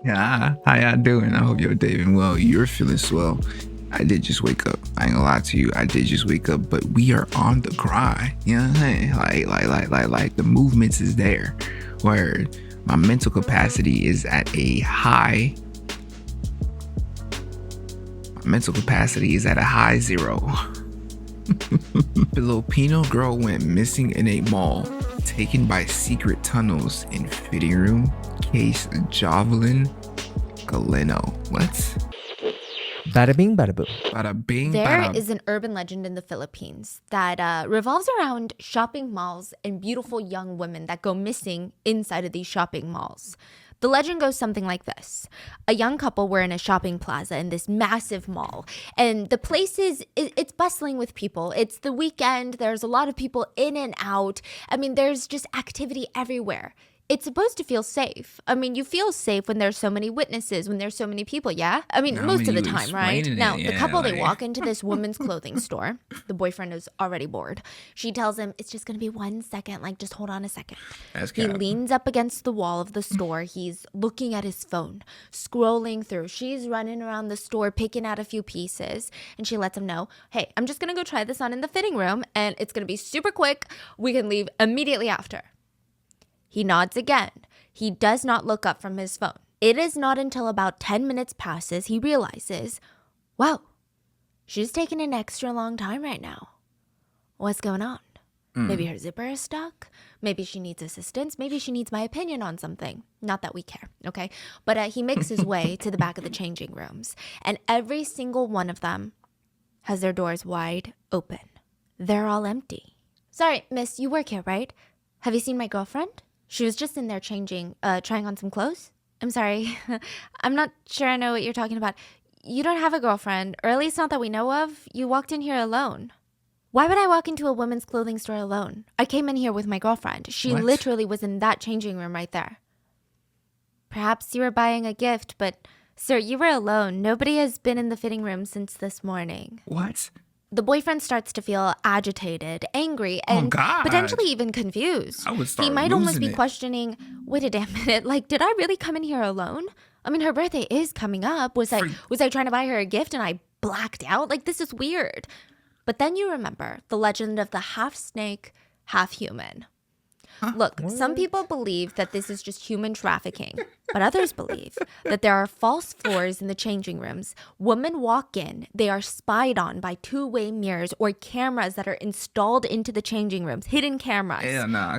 Yeah, how y'all doing? I hope you're doing well. You're feeling swell. I did just wake up. I ain't gonna lie to you. I did just wake up, but we are on the grind. You know what I'm saying? Like the movements is there. Where my mental capacity is at a high. My mental capacity is at a high zero. Filipino girl went missing in a mall, taken by secret tunnels in fitting room. Case Jovelyn, Galleno. What? Bada bing, bada boom. Bada bing, There bada. is an urban legend in the Philippines that revolves around shopping malls and beautiful young women that go missing inside of these shopping malls. The legend goes something like this. A young couple were in a shopping plaza in this massive mall, and the place it's bustling with people. It's the weekend. There's a lot of people in and out. I mean, there's just activity everywhere. It's supposed to feel safe. I mean, you feel safe when there's so many witnesses, when there's so many people, yeah? I mean, most of the time, right? Now, the couple, they walk into this woman's clothing store. The boyfriend is already bored. She tells him, it's just going to be 1 second, like, just hold on a second. He leans up against the wall of the store. He's looking at his phone, scrolling through. She's running around the store, picking out a few pieces, and she lets him know, hey, I'm just going to go try this on in the fitting room, and it's going to be super quick. We can leave immediately after. He nods again. He does not look up from his phone. It is not until about 10 minutes passes he realizes, wow, she's taking an extra long time right now. What's going on? Maybe her zipper is stuck. Maybe she needs assistance. Maybe she needs my opinion on something. Not that we care, okay? But he makes his way to the back of the changing rooms, and every single one of them has their doors wide open. They're all empty. Sorry, miss, you work here, right? Have you seen my girlfriend? She was just in there changing, trying on some clothes. I'm sorry. I'm not sure I know what you're talking about. You don't have a girlfriend, or at least not that we know of. You walked in here alone. Why would I walk into a women's clothing store alone? I came in here with my girlfriend. She literally was in that changing room right there. Perhaps you were buying a gift, but sir, you were alone. Nobody has been in the fitting room since this morning. What? The boyfriend starts to feel agitated, angry, and potentially even confused. I would start He might almost losing be it. questioning, wait a damn minute, like, did I really come in here alone? I mean, her birthday is coming up. Was I trying to buy her a gift and I blacked out? Like, this is weird. But then you remember the legend of the half snake, half human. Look, some people believe that this is just human trafficking, but others believe that there are false floors in the changing rooms. Women walk in, they are spied on by two-way mirrors or cameras that are installed into the changing rooms, hidden cameras.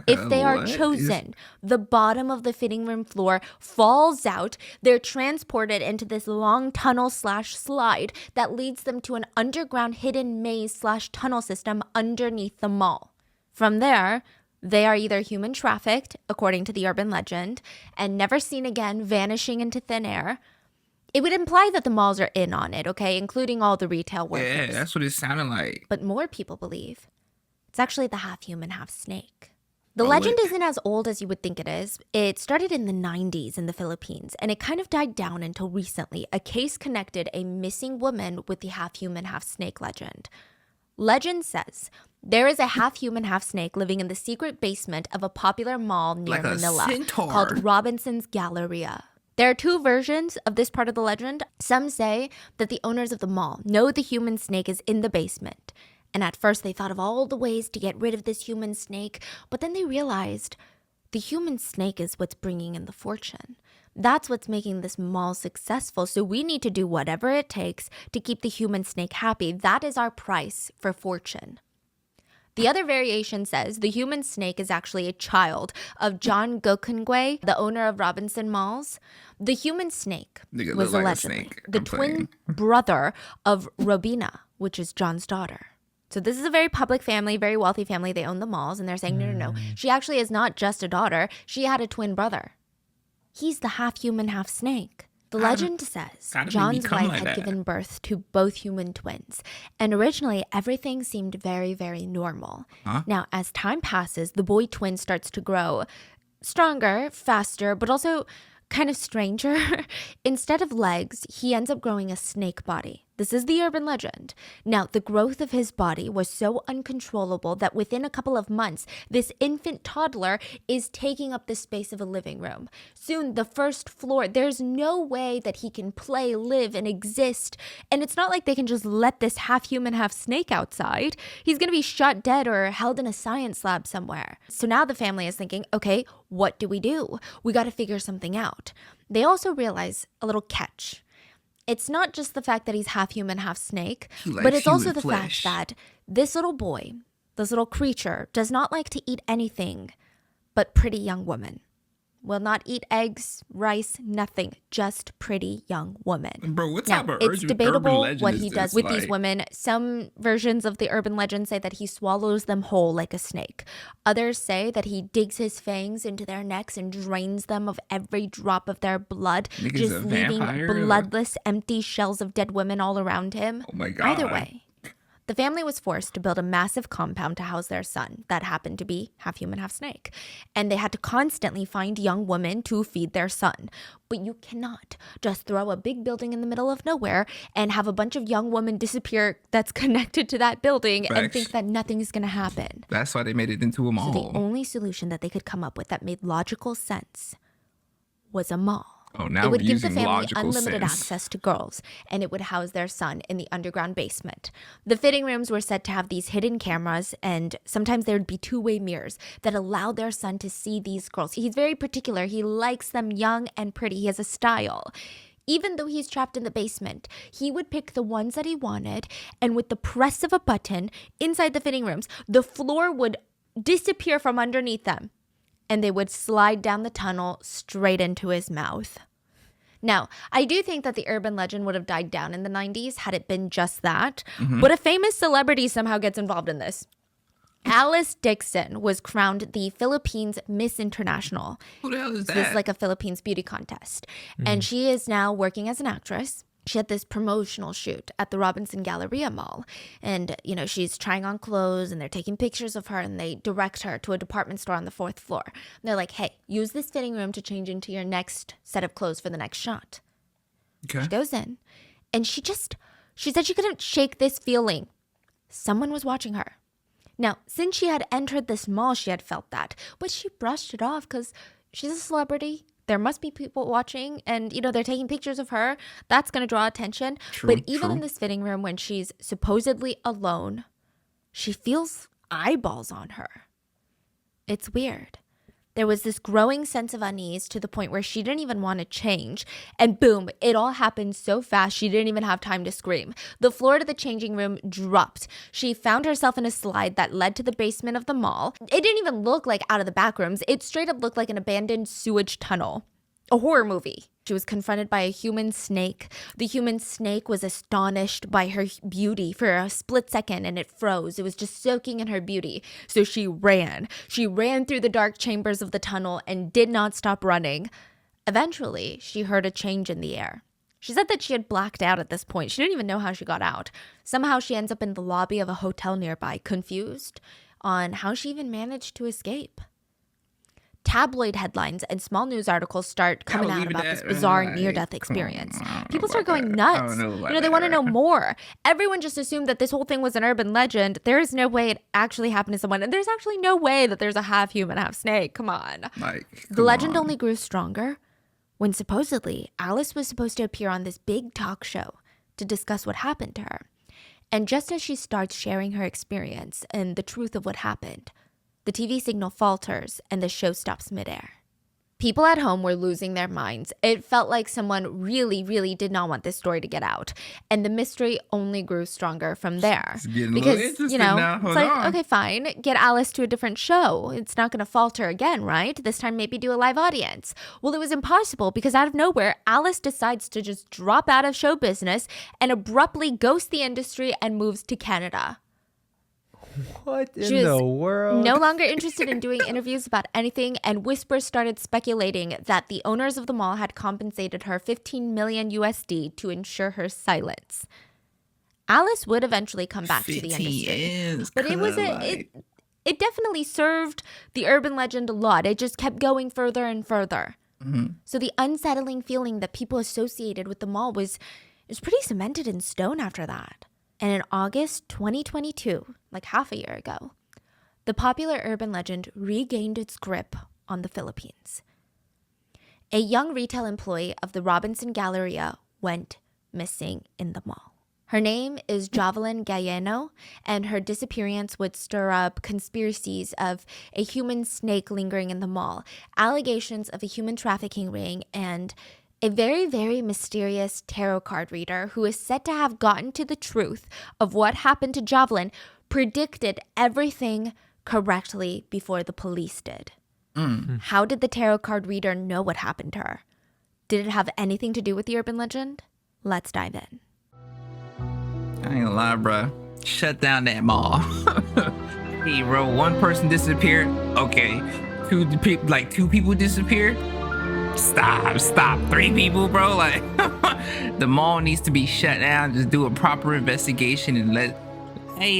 If they are chosen, the bottom of the fitting room floor falls out. They're transported into this long tunnel/slide that leads them to an underground hidden maze/tunnel system underneath the mall. From there, they are either human trafficked, according to the urban legend, and never seen again, vanishing into thin air. It would imply that the malls are in on it, okay, including all the retail workers. Yeah, that's what it sounded like. But more people believe it's actually the half human, half snake. The legend isn't as old as you would think it is. It started in the 90s in the Philippines, and it kind of died down until recently. A case connected a missing woman with the half human, half snake legend. Legend says there is a half human, half snake living in the secret basement of a popular mall near Manila called Robinson's Galleria. There are two versions of this part of the legend. Some say that the owners of the mall know the human snake is in the basement. And at first they thought of all the ways to get rid of this human snake, but then they realized the human snake is what's bringing in the fortune. That's what's making this mall successful. So we need to do whatever it takes to keep the human snake happy. That is our price for fortune. The other variation says the human snake is actually a child of John Gokungwe, the owner of Robinson Malls. The human snake was allegedly the twin brother of Robina, which is John's daughter. So this is a very public family, very wealthy family. They own the malls, and they're saying, no. She actually is not just a daughter. She had a twin brother. He's the half human, half snake. The legend says John's wife had given birth to both human twins, and originally everything seemed very, very normal. Now, as time passes, the boy twin starts to grow stronger, faster, but also kind of stranger. Instead of legs, he ends up growing a snake body. This is the urban legend. Now, the growth of his body was so uncontrollable that within a couple of months, this infant toddler is taking up the space of a living room. Soon, the first floor, there's no way that he can play, live, and exist. And it's not like they can just let this half-human, half-snake outside. He's going to be shot dead or held in a science lab somewhere. So now the family is thinking, okay, what do? We got to figure something out. They also realize a little catch. It's not just the fact that he's half human, half snake, but it's also the fact that this little boy, this little creature, does not like to eat anything but pretty young women. Will not eat eggs, rice, nothing. Just pretty young women. Bro, what Now, type of it's debatable urban what legend he is does this? with Like, these women. Some versions of the urban legend say that he swallows them whole like a snake. Others say that he digs his fangs into their necks and drains them of every drop of their blood, Nigga's just a leaving vampire? bloodless, empty shells of dead women all around him. Oh my God. Either way, the family was forced to build a massive compound to house their son that happened to be half human, half snake. And they had to constantly find young women to feed their son. But you cannot just throw a big building in the middle of nowhere and have a bunch of young women disappear that's connected to that building and Facts. think that nothing is going to happen. That's why they made it into a mall. So the only solution that they could come up with that made logical sense was a mall. Oh, now It we're would give the using family logical unlimited sense. access to girls, and it would house their son in the underground basement. The fitting rooms were said to have these hidden cameras, and sometimes there would be two-way mirrors that allowed their son to see these girls. He's very particular. He likes them young and pretty. He has a style. Even though he's trapped in the basement, he would pick the ones that he wanted, and with the press of a button inside the fitting rooms, the floor would disappear from underneath them, and they would slide down the tunnel straight into his mouth. Now, I do think that the urban legend would have died down in the 90s had it been just that, but a famous celebrity somehow gets involved in this. Alice Dixon was crowned the Philippines Miss International. Who the hell is that? This is like a Philippines beauty contest. And she is now working as an actress. She had this promotional shoot at the Robinson Galleria Mall. And, you know, she's trying on clothes and they're taking pictures of her and they direct her to a department store on the 4th floor. And they're like, hey, use this fitting room to change into your next set of clothes for the next shot. Okay. She goes in and she said she couldn't shake this feeling. Someone was watching her. Now, since she had entered this mall, she had felt that, but she brushed it off because she's a celebrity. There must be people watching and, you know, they're taking pictures of her. That's going to draw attention. But even in this fitting room, when she's supposedly alone, she feels eyeballs on her. It's weird. There was this growing sense of unease to the point where she didn't even want to change. And boom, it all happened so fast she didn't even have time to scream. The floor to the changing room dropped. She found herself in a slide that led to the basement of the mall. It didn't even look like out of the back rooms. It straight up looked like an abandoned sewage tunnel. A horror movie. She was confronted by a human snake. The human snake was astonished by her beauty for a split second and it froze. It was just soaking in her beauty. So she ran. She ran through the dark chambers of the tunnel and did not stop running. Eventually, she heard a change in the air. She said that she had blacked out at this point. She didn't even know how she got out. Somehow she ends up in the lobby of a hotel nearby, confused on how she even managed to escape. Tabloid headlines and small news articles start coming out about this bizarre near-death experience. People start going nuts. They want to know more. Everyone just assumed that this whole thing was an urban legend. There is no way it actually happened to someone. And there's actually no way that there's a half human, half snake. Come on. The legend only grew stronger when supposedly Alice was supposed to appear on this big talk show to discuss what happened to her. And just as she starts sharing her experience and the truth of what happened, the TV signal falters and the show stops midair. People at home were losing their minds. It felt like someone really, really did not want this story to get out. And the mystery only grew stronger from there. It's getting Because, a little interesting now. Hold on. okay, fine, get Alice to a different show. It's not going to falter again, right? This time maybe do a live audience. Well, it was impossible because out of nowhere, Alice decides to just drop out of show business and abruptly ghost the industry and moves to Canada. What She in was the world? no longer interested in doing interviews about anything, and whispers started speculating that the owners of the mall had compensated her 15 million USD to ensure her silence. Alice would eventually come back to the industry, but it definitely served the urban legend a lot. It just kept going further and further. So the unsettling feeling that people associated with the mall was was pretty cemented in stone after that. And in August 2022, like half a year ago, the popular urban legend regained its grip on the Philippines. A young retail employee of the Robinson Galleria went missing in the mall. Her name is Jovelyn Galleno, and her disappearance would stir up conspiracies of a human snake lingering in the mall, allegations of a human trafficking ring, and a very, very mysterious tarot card reader who is said to have gotten to the truth of what happened to Jovelyn, predicted everything correctly before the police did. How did the tarot card reader know what happened to her? Did it have anything to do with the urban legend? Let's dive in. I ain't gonna lie, bro. Shut down that mall. Hey, bro, one person disappeared. Okay. Two people disappeared. Stop. 3 people, bro. Like, the mall needs to be shut down. Just do a proper investigation and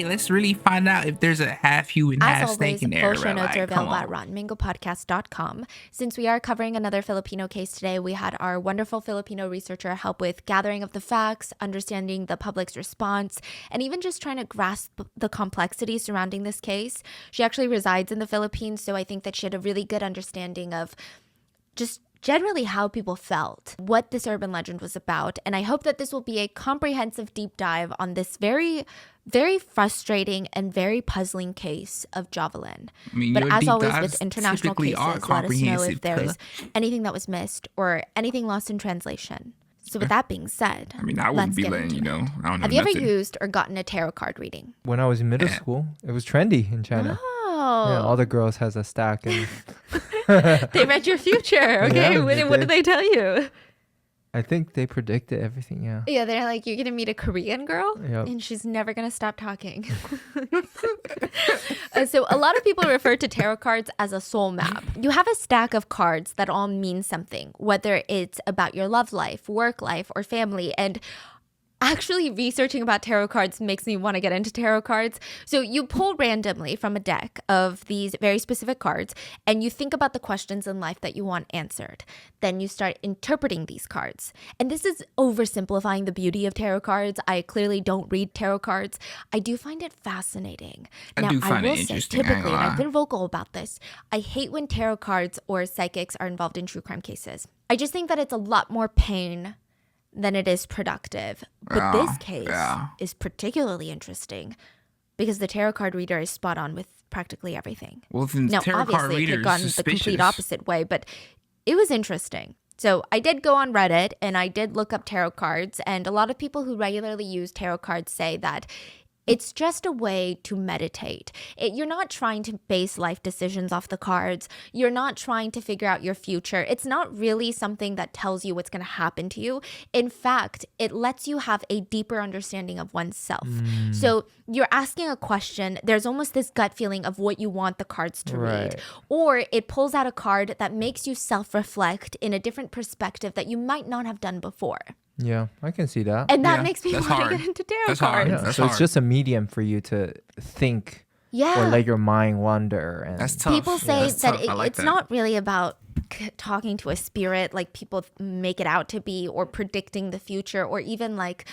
let's really find out if there's a half human, half snake in there. Full show notes are available at RottenMangoPodcast.com. Since we are covering another Filipino case today, we had our wonderful Filipino researcher help with gathering of the facts, understanding the public's response, and even just trying to grasp the complexity surrounding this case. She actually resides in the Philippines, so I think that she had a really good understanding of just generally how people felt, what this urban legend was about. And I hope that this will be a comprehensive deep dive on this very, very frustrating and very puzzling case of Jovelyn. But as always with international cases, let us know if there's anything that was missed or anything lost in translation. So with that being said, I wouldn't be letting you know. I don't know. Have you ever used or gotten a tarot card reading? When I was in middle school, it was trendy in China. Yeah, all the girls has a stack and they read your future. Okay, Yeah, what did they tell you? I think they predicted everything. Yeah, They're like, you're gonna meet a Korean girl, Yep. and she's never gonna stop talking. So a lot of people refer to tarot cards as a soul map. You have a stack of cards that all mean something, whether it's about your love life, work life, or family. And actually researching about tarot cards makes me want to get into tarot cards. So you pull randomly from a deck of these very specific cards and you think about the questions in life that you want answered. Then you start interpreting these cards. And this is oversimplifying the beauty of tarot cards. I clearly don't read tarot cards. I do find it fascinating. I do find it interesting. Typically, and I've been vocal about this, I hate when tarot cards or psychics are involved in true crime cases. I just think that it's a lot more pain than it is productive. But this case is particularly interesting because the tarot card reader is spot on with practically everything. Well, now, tarot card reader could have gone the complete opposite way, but it was interesting. So I did go on Reddit and I did look up tarot cards, and a lot of people who regularly use tarot cards say that it's just a way to meditate. You're not trying to base life decisions off the cards. You're not trying to figure out your future. It's not really something that tells you what's going to happen to you. In fact, it lets you have a deeper understanding of oneself. So you're asking a question. There's almost this gut feeling of what you want the cards to read. Or it pulls out a card that makes you self-reflect in a different perspective that you might not have done before. Yeah, I can see that. And that makes me want to get into tarot cards. Yeah, so it's just a medium for you to think or let your mind wander. And that's tough. People say that it's that. Not really about talking to a spirit like people make it out to be, or predicting the future, or even like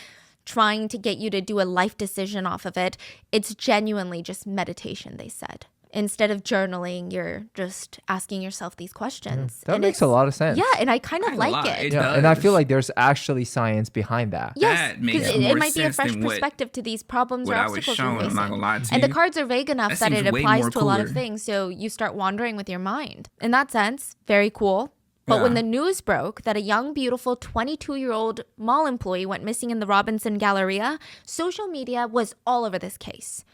trying to get you to do a life decision off of it. It's genuinely just meditation, they said. Instead of journaling, you're just asking yourself these questions. That makes a lot of sense. Yeah, and I kind of like it. And I feel like there's actually science behind that. Yes, because it might be a fresh perspective to these problems or obstacles you're facing. I'm not gonna lie to you. And the cards are vague enough that it applies to a lot of things, so you start wandering with your mind. In that sense, very cool. But when the news broke that a young, beautiful 22-year-old mall employee went missing in the Robinson Galleria, social media was all over this case.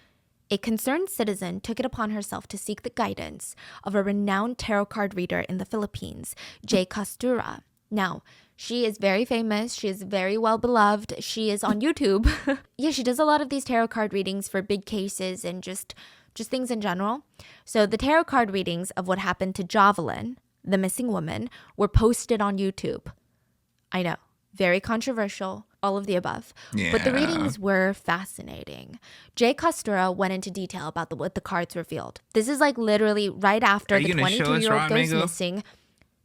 A concerned citizen took it upon herself to seek the guidance of a renowned tarot card reader in the Philippines, Jay Costura. Now, she is very famous. She is very well beloved. She is on YouTube. She does a lot of these tarot card readings for big cases and just things in general. So the tarot card readings of what happened to Jovelyn, the missing woman, were posted on YouTube. I know, very controversial. All of the above. Yeah. But the readings were fascinating. Jay Costura went into detail about what the cards revealed. This is like literally right after the 22-year-old goes missing.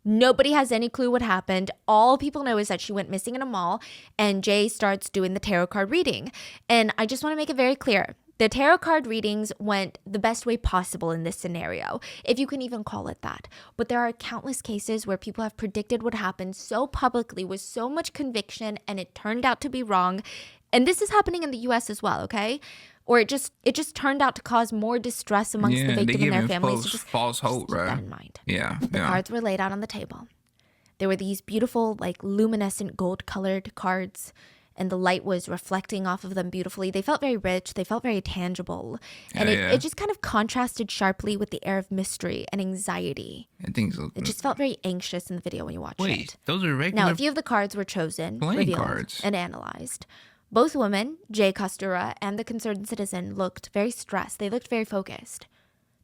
Nobody has any clue what happened. All people know is that she went missing in a mall, and Jay starts doing the tarot card reading. And I just want to make it very clear. The tarot card readings went the best way possible in this scenario, if you can even call it that. But there are countless cases where people have predicted what happened so publicly with so much conviction, and it turned out to be wrong. And this is happening in the US as well, okay? Or it just turned out to cause more distress amongst the victim and their families. So false hope, keep right? that in mind. Yeah. The cards were laid out on the table. There were these beautiful, like, luminescent gold-colored cards, and the light was reflecting off of them beautifully. They felt very rich. They felt very tangible. And it just kind of contrasted sharply with the air of mystery and anxiety. I think so. It just felt very anxious in the video when you watch it. Wait, those are regular... Now, a few of the cards were chosen, revealed, cards. and analyzed. Both women, Jay Costura and the concerned citizen, looked very stressed. They looked very focused.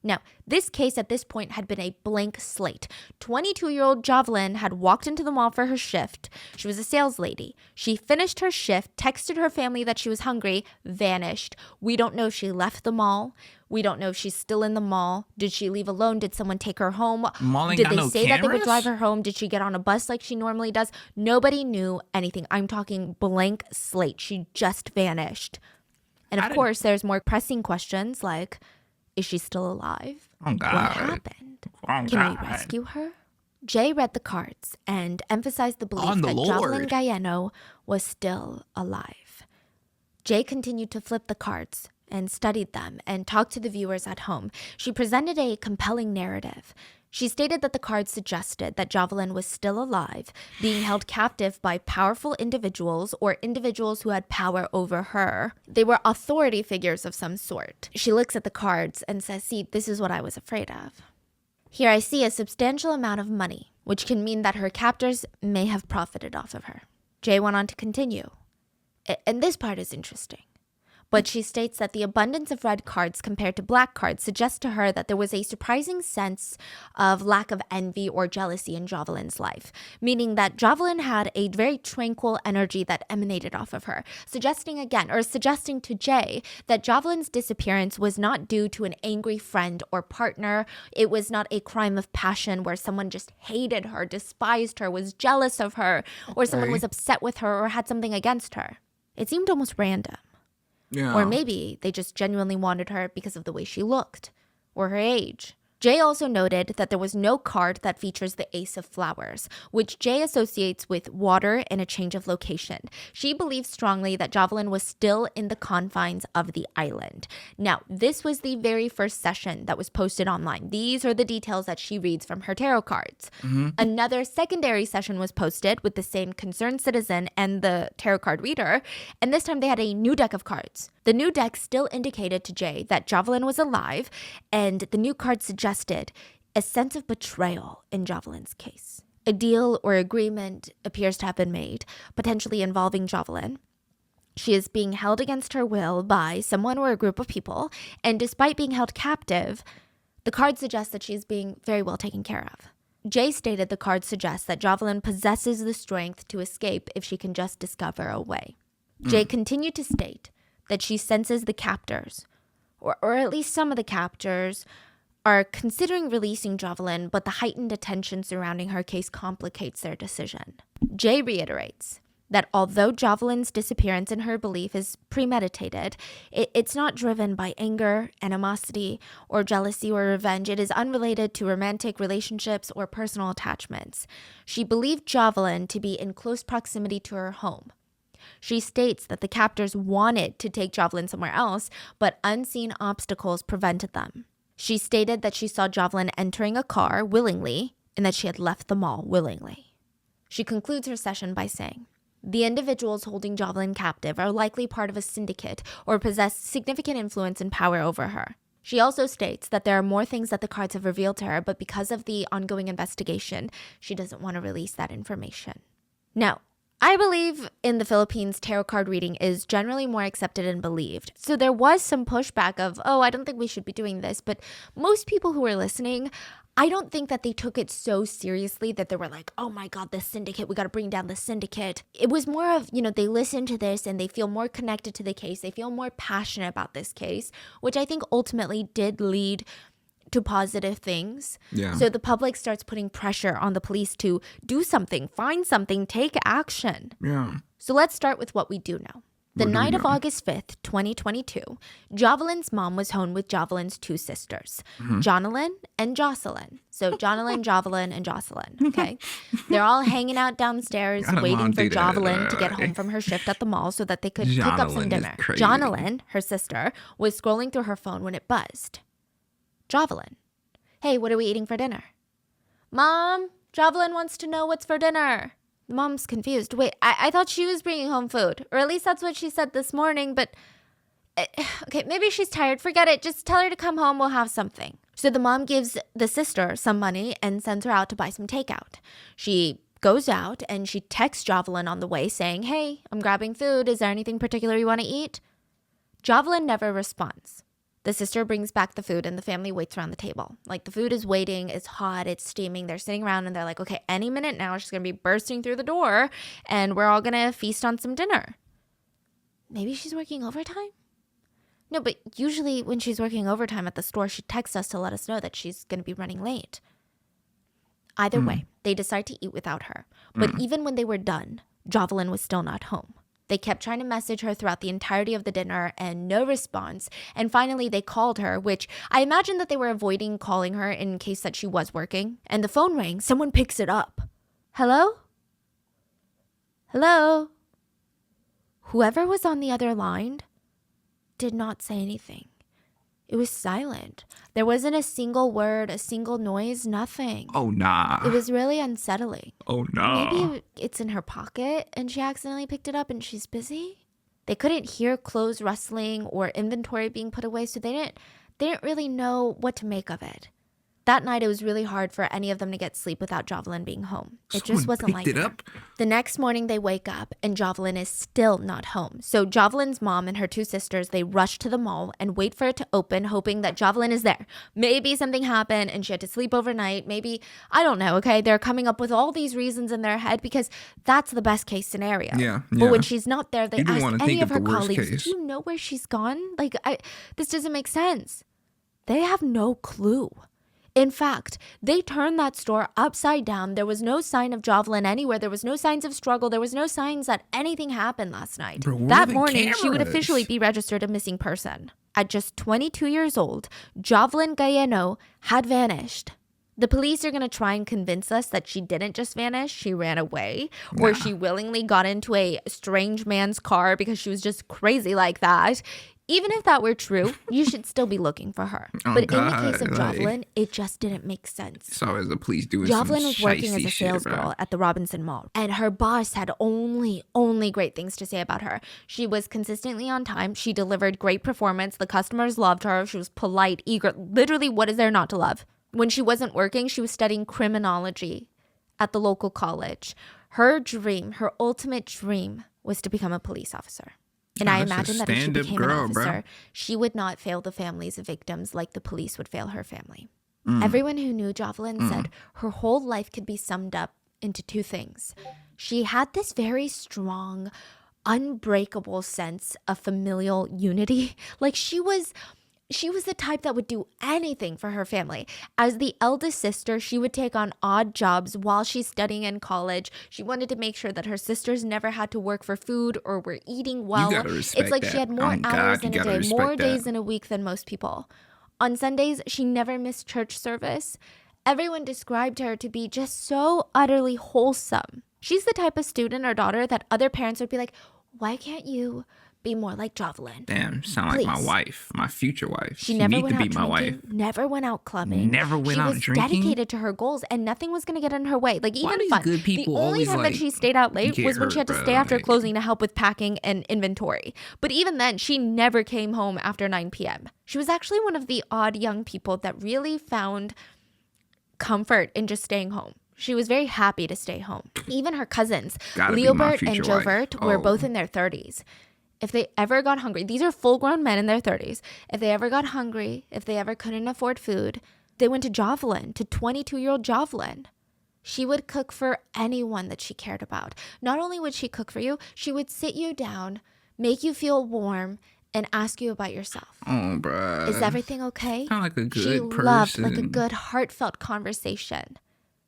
Now, this case at this point had been a blank slate. 22-year-old Jovelyn had walked into the mall for her shift. She was a sales lady. She finished her shift, texted her family that she was hungry, vanished. We don't know if she left the mall. We don't know if she's still in the mall. Did she leave alone? Did someone take her home? Did they say that they would drive her home? Did she get on a bus like she normally does? Nobody knew anything. I'm talking blank slate. She just vanished. And of course, there's more pressing questions like, is she still alive? Oh, God. What happened? Can we rescue her? Jay read the cards and emphasized the belief that Jovelyn Galleno was still alive. Jay continued to flip the cards and studied them and talked to the viewers at home. She presented a compelling narrative. She stated that the cards suggested that Jovelyn was still alive, being held captive by powerful individuals or individuals who had power over her. They were authority figures of some sort. She looks at the cards and says, see, this is what I was afraid of. Here I see a substantial amount of money, which can mean that her captors may have profited off of her. Jay went on to continue. And this part is interesting. But she states that the abundance of red cards compared to black cards suggests to her that there was a surprising sense of lack of envy or jealousy in Jovelyn's life, meaning that Jovelyn had a very tranquil energy that emanated off of her, suggesting to Jay that Jovelyn's disappearance was not due to an angry friend or partner. It was not a crime of passion where someone just hated her, despised her, was jealous of her, or someone was upset with her or had something against her. It seemed almost random. Yeah. Or maybe they just genuinely wanted her because of the way she looked or her age. Jay also noted that there was no card that features the Ace of Flowers, which Jay associates with water and a change of location. She believes strongly that Jovelyn was still in the confines of the island. Now, this was the very first session that was posted online. These are the details that she reads from her tarot cards. Mm-hmm. Another secondary session was posted with the same concerned citizen and the tarot card reader, and this time they had a new deck of cards. The new deck still indicated to Jay that Jovelyn was alive, and the new card suggested a sense of betrayal in Jovelyn's case. A deal or agreement appears to have been made, potentially involving Jovelyn. She is being held against her will by someone or a group of people, and despite being held captive, the card suggests that she is being very well taken care of. Jay stated the card suggests that Jovelyn possesses the strength to escape if she can just discover a way. Jay continued to state that she senses the captors, or at least some of the captors, are considering releasing Jovelyn, but the heightened attention surrounding her case complicates their decision. Jay reiterates that although Jovelyn's disappearance in her belief is premeditated, it's not driven by anger, animosity, or jealousy or revenge. It is unrelated to romantic relationships or personal attachments. She believed Jovelyn to be in close proximity to her home. She states that the captors wanted to take Jovelyn somewhere else, but unseen obstacles prevented them. She stated that she saw Jovelyn entering a car willingly and that she had left the mall willingly. She concludes her session by saying, the individuals holding Jovelyn captive are likely part of a syndicate or possess significant influence and power over her. She also states that there are more things that the cards have revealed to her, but because of the ongoing investigation, she doesn't want to release that information. Now, I believe in the Philippines, tarot card reading is generally more accepted and believed. So there was some pushback of, I don't think we should be doing this. But most people who were listening, I don't think that they took it so seriously that they were like, oh my God, the syndicate, we got to bring down the syndicate. It was more of, they listen to this and they feel more connected to the case. They feel more passionate about this case, which I think ultimately did lead to positive things. Yeah. So the public starts putting pressure on the police to do something, find something, take action. Yeah. So let's start with what we do know. The night of August 5th, 2022, Jovelyn's mom was home with Jovelyn's two sisters, Jonalyn and Jocelyn. So Jonalyn, Jovelyn, and Jocelyn, okay? They're all hanging out downstairs waiting for Jovelyn to get home from her shift at the mall so that they could pick up some dinner. Jonalyn, her sister, was scrolling through her phone when it buzzed. Jovelyn, hey, what are we eating for dinner? Mom, Jovelyn wants to know what's for dinner. Mom's confused. Wait, I thought she was bringing home food. Or at least that's what she said this morning, but... Okay, maybe she's tired. Forget it. Just tell her to come home. We'll have something. So the mom gives the sister some money and sends her out to buy some takeout. She goes out and she texts Jovelyn on the way saying, hey, I'm grabbing food. Is there anything particular you want to eat? Jovelyn never responds. The sister brings back the food and the family waits around the table. Like the food is waiting, it's hot, it's steaming. They're sitting around and they're like, okay, any minute now she's going to be bursting through the door and we're all going to feast on some dinner. Maybe she's working overtime? No, but usually when she's working overtime at the store, she texts us to let us know that she's going to be running late. Either way, they decide to eat without her. But even when they were done, Jovelyn was still not home. They kept trying to message her throughout the entirety of the dinner and no response. And finally, they called her, which I imagine that they were avoiding calling her in case that she was working. And the phone rang. Someone picks it up. Hello? Hello? Whoever was on the other line did not say anything. It was silent. There wasn't a single word, a single noise, nothing. Oh, nah. It was really unsettling. Oh, no. Maybe it's in her pocket and she accidentally picked it up and she's busy. They couldn't hear clothes rustling or inventory being put away, so they didn't really know what to make of it. That night, it was really hard for any of them to get sleep without Jovelyn being home. It just wasn't like that. The next morning, they wake up and Jovelyn is still not home. So Jovelyn's mom and her two sisters, they rush to the mall and wait for it to open, hoping that Jovelyn is there. Maybe something happened and she had to sleep overnight. Maybe, I don't know, okay? They're coming up with all these reasons in their head because that's the best case scenario. Yeah. But when she's not there, they ask any of her colleagues, do you know where she's gone? Like, this doesn't make sense. They have no clue. In fact, they turned that store upside down. There was no sign of Jovelyn anywhere. There was no signs of struggle. There was no signs that anything happened last night. Bro, that morning, she would officially be registered a missing person. At just 22 years old, Jovelyn Galleno had vanished. The police are going to try and convince us that she didn't just vanish, she ran away, or she willingly got into a strange man's car because she was just crazy like that. Even if that were true, you should still be looking for her. But in the case of Jovelyn, it just didn't make sense. So as the police doing Jovelyn was working as a sales girl at the Robinson Mall, and her boss had only great things to say about her. She was consistently on time. She delivered great performance. The customers loved her. She was polite, eager. Literally, what is there not to love? When she wasn't working, she was studying criminology at the local college. Her dream, her ultimate dream, was to become a police officer. And I imagine that if she became an officer, she would not fail the families of victims like the police would fail her family. Everyone who knew Jovelyn said her whole life could be summed up into two things. She had this very strong, unbreakable sense of familial unity. Like she was the type that would do anything for her family. As the eldest sister, she would take on odd jobs while she's studying in college. She wanted to make sure that her sisters never had to work for food or were eating well. It's like she had more hours in a day, more days in a week than most people. On Sundays, she never missed church service. Everyone described her to be just so utterly wholesome. She's the type of student or daughter that other parents would be like, why can't you be more like Jovelyn? Damn, sound like my wife, my future wife. She never went out drinking, never went out clubbing, never went out drinking. She was dedicated to her goals, and nothing was going to get in her way. Like even fun. Good people the only time that she stayed out late was when she had to stay after closing to help with packing and inventory. But even then, she never came home after 9 p.m. She was actually one of the odd young people that really found comfort in just staying home. She was very happy to stay home. Even her cousins, Leobert and Jovert, were both in their 30s. If they ever got hungry, these are full-grown men in their 30s. If they ever got hungry, if they ever couldn't afford food, they went to Jovelyn, to 22-year-old Jovelyn. She would cook for anyone that she cared about. Not only would she cook for you, she would sit you down, make you feel warm, and ask you about yourself. Oh, bruh. Is everything okay? Kind of like a good she person. loved like a good heartfelt conversation.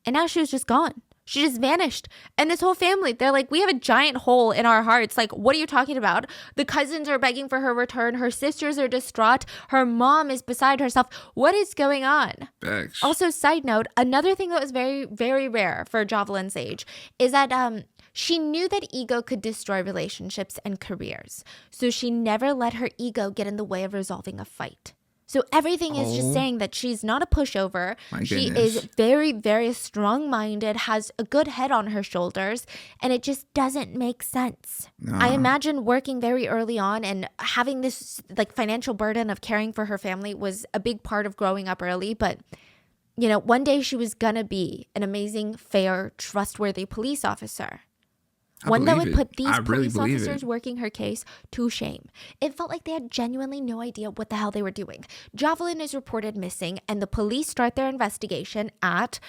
And now she was just gone. She just vanished. And this whole family, they're like, we have a giant hole in our hearts. Like, what are you talking about? The cousins are begging for her return. Her sisters are distraught. Her mom is beside herself. What is going on? Thanks. Also, side note, another thing that was very, very rare for Jovelyn's age is that she knew that ego could destroy relationships and careers. So she never let her ego get in the way of resolving a fight. So everything is just saying that she's not a pushover. She is very, very strong-minded, has a good head on her shoulders, and it just doesn't make sense. I imagine working very early on and having this like financial burden of caring for her family was a big part of growing up early. But, you know, one day she was gonna be an amazing, fair, trustworthy police officer. One that would put these police officers working her case to shame. It felt like they had genuinely no idea what the hell they were doing. Jovelyn is reported missing, and the police start their investigation at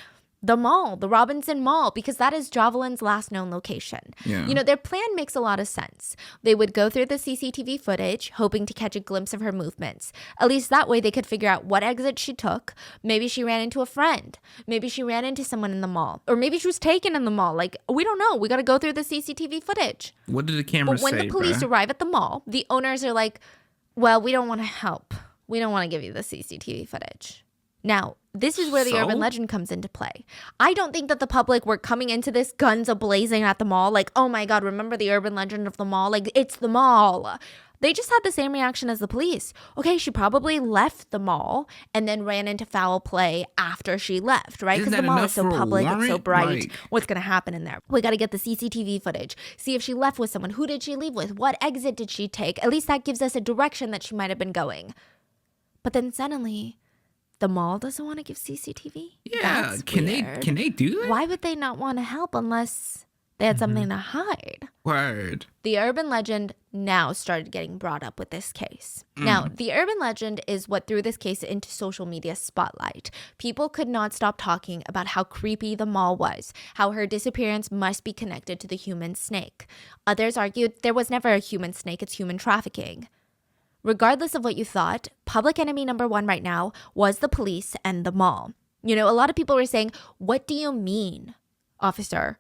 the mall, the Robinson Mall, because that is Jovelyn's last known location. Yeah. You know, their plan makes a lot of sense. They would go through the CCTV footage, hoping to catch a glimpse of her movements. At least that way they could figure out what exit she took. Maybe she ran into a friend. Maybe she ran into someone in the mall. Or maybe she was taken in the mall. Like, we don't know. We got to go through the CCTV footage. What did the camera say, But when the police arrive at the mall, the owners are like, well, we don't want to help. We don't want to give you the CCTV footage. Now, this is where the urban legend comes into play. I don't think that the public were coming into this guns a-blazing at the mall. Like, oh my God, remember the urban legend of the mall? Like, it's the mall. They just had the same reaction as the police. Okay, she probably left the mall and then ran into foul play after she left, right? Because the mall is so public, it's so bright. Like, what's going to happen in there? We got to get the CCTV footage. See if she left with someone. Who did she leave with? What exit did she take? At least that gives us a direction that she might have been going. But then suddenly, the mall doesn't want to give CCTV? Yeah, That's can weird. they do that? Why would they not want to help unless they had something to hide? Word. The urban legend now started getting brought up with this case. Now, the urban legend is what threw this case into social media spotlight. People could not stop talking about how creepy the mall was, how her disappearance must be connected to the human snake. Others argued there was never a human snake, it's human trafficking. Regardless of what you thought, public enemy number one right now was the police and the mall. You know, a lot of people were saying, what do you mean, officer,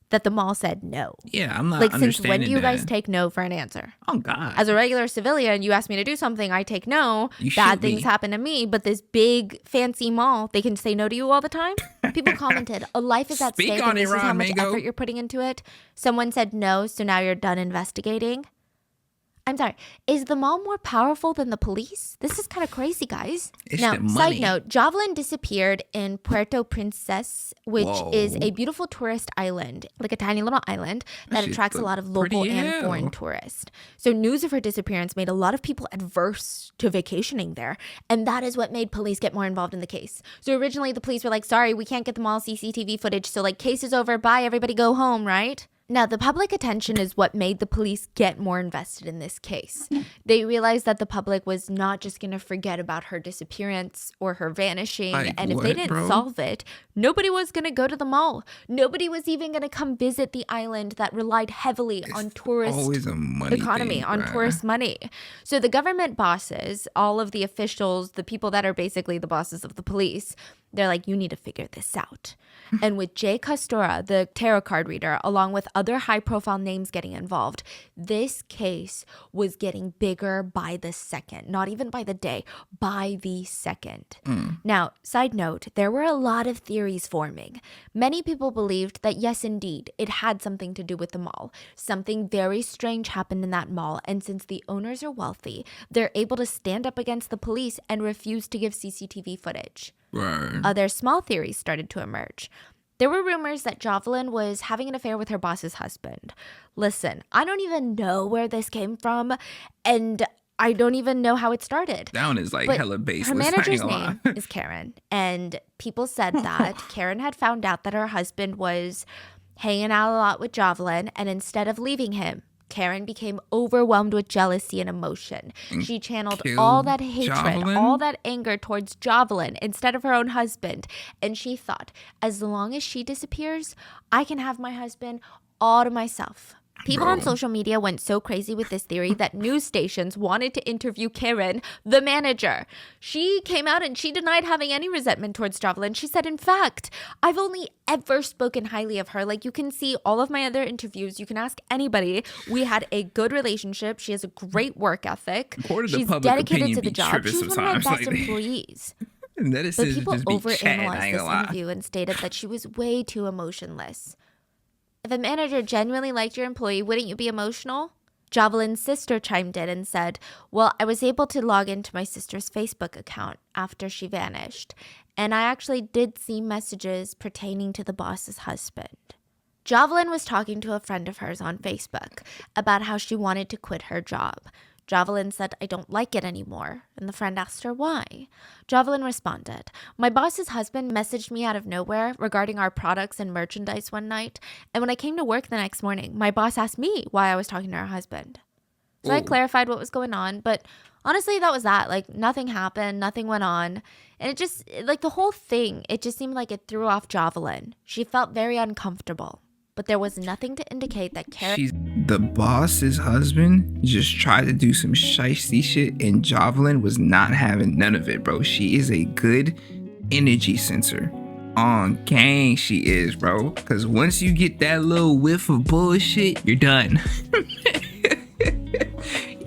that the mall said no? Yeah, I'm not like, understanding since when do you guys take no for an answer? Oh, God. As a regular civilian, you ask me to do something, I take no. You Bad shoot me. things happen to me, but this big, fancy mall, they can say no to you all the time? People commented, a life is at Speak stake on and it, this is how Ron much Mango. effort you're putting into it. Someone said no, so now you're done investigating. I'm sorry, is the mall more powerful than the police? This is kind of crazy, guys. It's now, the money. side note, Jovelyn disappeared in Puerto Princesa, which is a Whoa. beautiful tourist island, like a tiny little island that shit attracts a lot of pretty local and hell. foreign tourists. So news of her disappearance made a lot of people adverse to vacationing there, and that is what made police get more involved in the case. So originally the police were like, sorry, we can't get the mall CCTV footage, so like, case is over, bye, everybody go home, right? Now, the public attention is what made the police get more invested in this case. They realized that the public was not just going to forget about her disappearance or her vanishing. Like, and if they what, didn't bro? solve it, nobody was going to go to the mall. Nobody was even going to come visit the island that relied heavily on tourist Always a money economy, thing, on bruh. tourist money. So the government bosses, all of the officials, the people that are basically the bosses of the police, they're like, you need to figure this out. And with Jay Costora, the tarot card reader, along with other high-profile names getting involved, this case was getting bigger by the second. Not even by the day, by the second. Now, side note, there were a lot of theories forming. Many people believed that, yes, indeed, it had something to do with the mall. Something very strange happened in that mall, and since the owners are wealthy, they're able to stand up against the police and refuse to give CCTV footage. Word. Other small theories started to emerge. There were rumors that Jovelyn was having an affair with her boss's husband. Listen, I don't even know where this came from, and I don't even know how it started. That one is like But hella baseless. her I ain't manager's gonna lie. name is Karen, and people said that Karen had found out that her husband was hanging out a lot with Jovelyn, and instead of leaving him, Karen became overwhelmed with jealousy and emotion. She channeled killed all that hatred, Jovelyn? all that anger towards Jovelyn instead of her own husband. And she thought, as long as she disappears, I can have my husband all to myself. People on social media went so crazy with this theory that news stations wanted to interview Karen, the manager. She came out and she denied having any resentment towards Jovelyn. She said, in fact, I've only ever spoken highly of her. Like, you can see all of my other interviews. You can ask anybody. We had a good relationship. She has a great work ethic. She's dedicated to the job. She's one of my best employees. But people overanalyzed this interview and stated that she was way too emotionless. If a manager genuinely liked your employee, wouldn't you be emotional? Jovelyn's sister chimed in and said, well, I was able to log into my sister's Facebook account after she vanished, and I actually did see messages pertaining to the boss's husband. Jovelyn was talking to a friend of hers on Facebook about how she wanted to quit her job. Jovelyn said, I don't like it anymore. And the friend asked her why. Jovelyn responded, my boss's husband messaged me out of nowhere regarding our products and merchandise one night. And when I came to work the next morning, my boss asked me why I was talking to her husband. So I clarified what was going on. But honestly, that was that. Like, nothing happened. Nothing went on. And it just, like, the whole thing, it just seemed like it threw off Jovelyn. She felt very uncomfortable. But there was nothing to indicate that Karen... The boss's husband just tried to do some shiesty shit, and Jovelyn was not having none of it, bro. She is a good energy sensor. On gang she is, bro. Because once you get that little whiff of bullshit, you're done.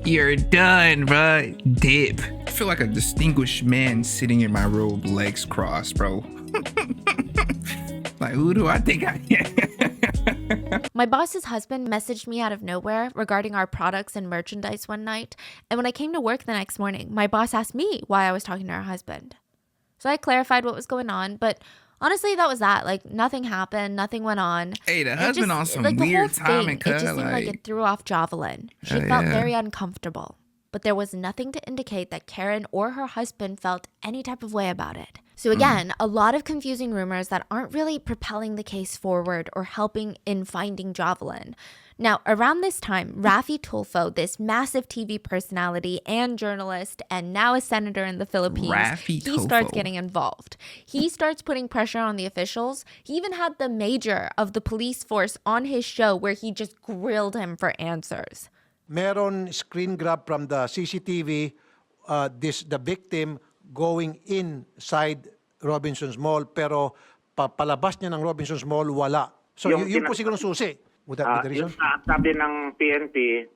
You're done, bro. Dip. I feel like a distinguished man sitting in my robe, legs crossed, bro. Like, who do I think I am? My boss's husband messaged me out of nowhere regarding our products and merchandise one night. And when I came to work the next morning, my boss asked me why I was talking to her husband. So I clarified what was going on. But honestly, that was that. Like, nothing happened. Nothing went on. Hey, the husband on some weird timing. It just seemed like it threw off Jovelyn. She felt very uncomfortable. But there was nothing to indicate that Karen or her husband felt any type of way about it. So again, a lot of confusing rumors that aren't really propelling the case forward or helping in finding Jovelyn. Now, around this time, Raffy Tulfo, this massive TV personality and journalist and now a senator in the Philippines, he starts getting involved. He starts putting pressure on the officials. He even had the major of the police force on his show where he just grilled him for answers. Meron screen grab from the CCTV, the victim going inside Robinson's Mall, pero palabas niya ng Robinson's Mall, wala. So yun po siguro susi. Would that be the reason? Yung sabi ng PNP,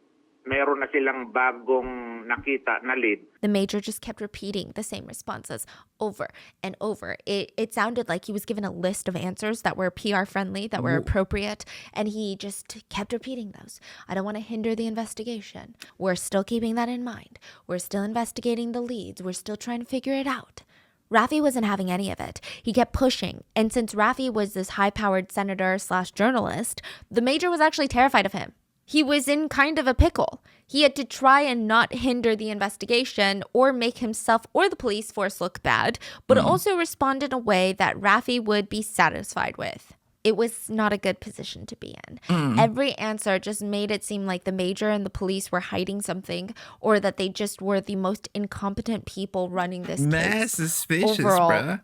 meron na silang bagong nakita na lead. The major just kept repeating the same responses over and over. It sounded like he was given a list of answers that were PR friendly, that were appropriate, and he just kept repeating those. I don't want to hinder the investigation. We're still keeping that in mind. We're still investigating the leads. We're still trying to figure it out. Raffy wasn't having any of it. He kept pushing. And since Raffy was this high-powered senator/journalist, the major was actually terrified of him. He was in kind of a pickle. He had to try and not hinder the investigation or make himself or the police force look bad, but also respond in a way that Raffy would be satisfied with. It was not a good position to be in. Every answer just made it seem like the major and the police were hiding something, or that they just were the most incompetent people running this case. Suspicious, overall, bruh.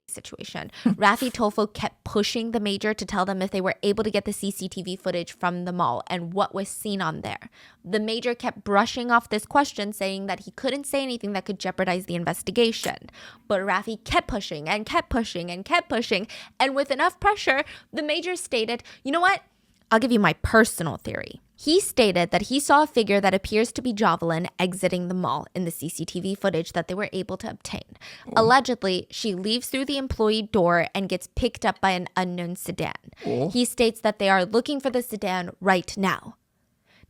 Situation. Raffy Tulfo kept pushing the major to tell them if they were able to get the CCTV footage from the mall and what was seen on there. The major kept brushing off this question, saying that he couldn't say anything that could jeopardize the investigation. But Raffy kept pushing and kept pushing and kept pushing. And with enough pressure, the major stated, you know what? I'll give you my personal theory. He stated that he saw a figure that appears to be Jovelyn exiting the mall in the CCTV footage that they were able to obtain. Allegedly, she leaves through the employee door and gets picked up by an unknown sedan. He states that they are looking for the sedan right now.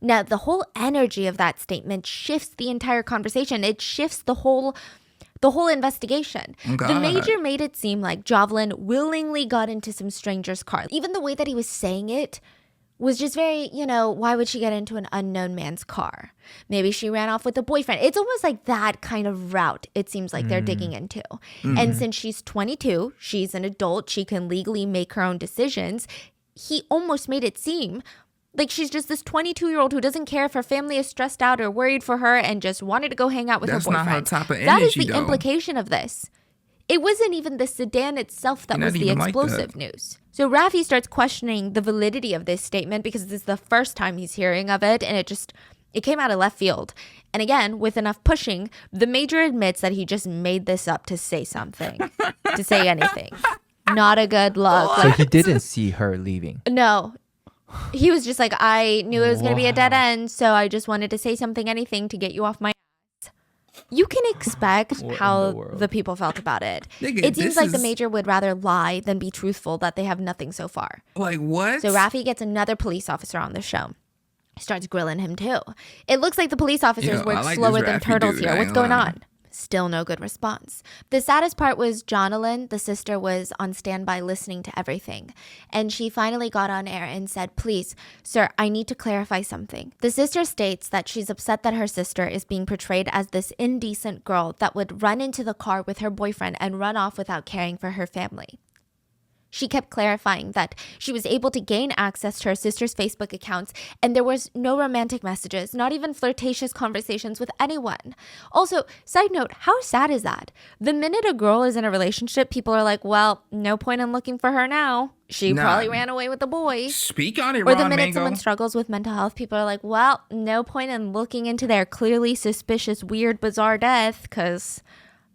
Now, the whole energy of that statement shifts the entire conversation. It shifts the whole investigation. The major made it seem like Jovelyn willingly got into some stranger's car. Even the way that he was saying it was just very, why would she get into an unknown man's car? Maybe she ran off with a boyfriend. It's almost like that kind of route it seems like they're digging into. And since she's 22, she's an adult, she can legally make her own decisions. He almost made it seem like she's just this 22-year-old who doesn't care if her family is stressed out or worried for her and just wanted to go hang out with her boyfriend. That's not her type of energy, That is the implication of this. It wasn't even the sedan itself that was the explosive news. So Raffi starts questioning the validity of this statement because this is the first time he's hearing of it, and it came out of left field. And again, with enough pushing, the major admits that he just made this up to say something, to say anything. Not a good look. So he didn't see her leaving. No. He was just like, I knew it was going to be a dead end, so I just wanted to say something, anything to get you off my ass. You can expect how the people felt about it. Nigga, it seems like the major would rather lie than be truthful that they have nothing so far. Like what? So Raffi gets another police officer on the show. Starts grilling him too. It looks like the police officers work slower than turtles here. What's going on? Still no good response. The saddest part was Jovelyn, the sister, was on standby listening to everything. And she finally got on air and said, please, sir, I need to clarify something. The sister states that she's upset that her sister is being portrayed as this indecent girl that would run into the car with her boyfriend and run off without caring for her family. She kept clarifying that she was able to gain access to her sister's Facebook accounts and there was no romantic messages, not even flirtatious conversations with anyone. Also, side note, how sad is that? The minute a girl is in a relationship, people are like, well, no point in looking for her now. She probably ran away with the boy. Speak on it, Or the Ron minute Mango. someone struggles with mental health, people are like, well, no point in looking into their clearly suspicious, weird, bizarre death because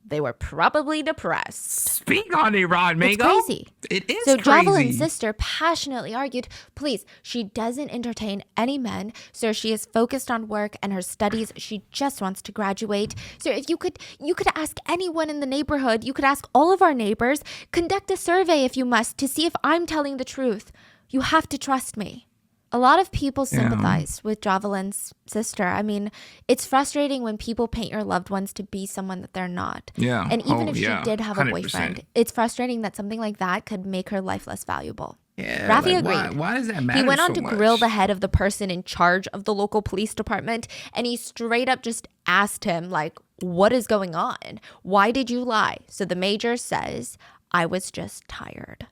they were probably depressed. Speak on it, Ron Mango. It's crazy. It is so crazy. Jovelyn's sister passionately argued, please, she doesn't entertain any men. Sir, she is focused on work and her studies. She just wants to graduate. Sir, if you could ask anyone in the neighborhood, you could ask all of our neighbors, conduct a survey if you must to see if I'm telling the truth. You have to trust me. A lot of people sympathize with Jovelyn's sister. I mean, it's frustrating when people paint your loved ones to be someone that they're not. Yeah. And even if she did have a 100%. boyfriend, it's frustrating that something like that could make her life less valuable. Yeah, Raffi like, agreed. Why does that matter? He went on so to much? grill the head of the person in charge of the local police department, and he straight up just asked him, like, what is going on? Why did you lie? So the major says, I was just tired.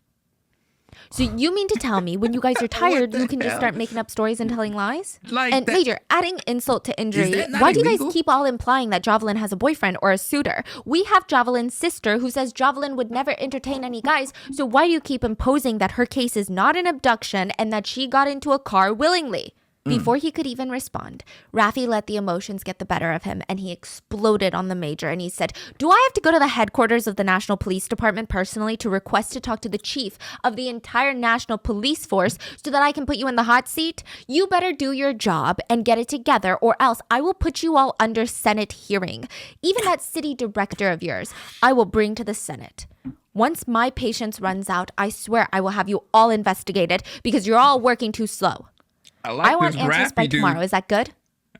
So you mean to tell me when you guys are tired, you can just start making up stories and telling lies? Like and that- Major, adding insult to injury, that not why do you illegal? guys keep all implying that Jovelyn has a boyfriend or a suitor? We have Jovelyn's sister who says Jovelyn would never entertain any guys, so why do you keep imposing that her case is not an abduction and that she got into a car willingly? Before he could even respond, Raffi let the emotions get the better of him and he exploded on the major and he said, do I have to go to the headquarters of the National Police Department personally to request to talk to the chief of the entire National Police Force so that I can put you in the hot seat? You better do your job and get it together or else I will put you all under Senate hearing. Even that city director of yours, I will bring to the Senate. Once my patience runs out, I swear I will have you all investigated because you're all working too slow. I want this answers by Raffi dude. tomorrow. Is that good?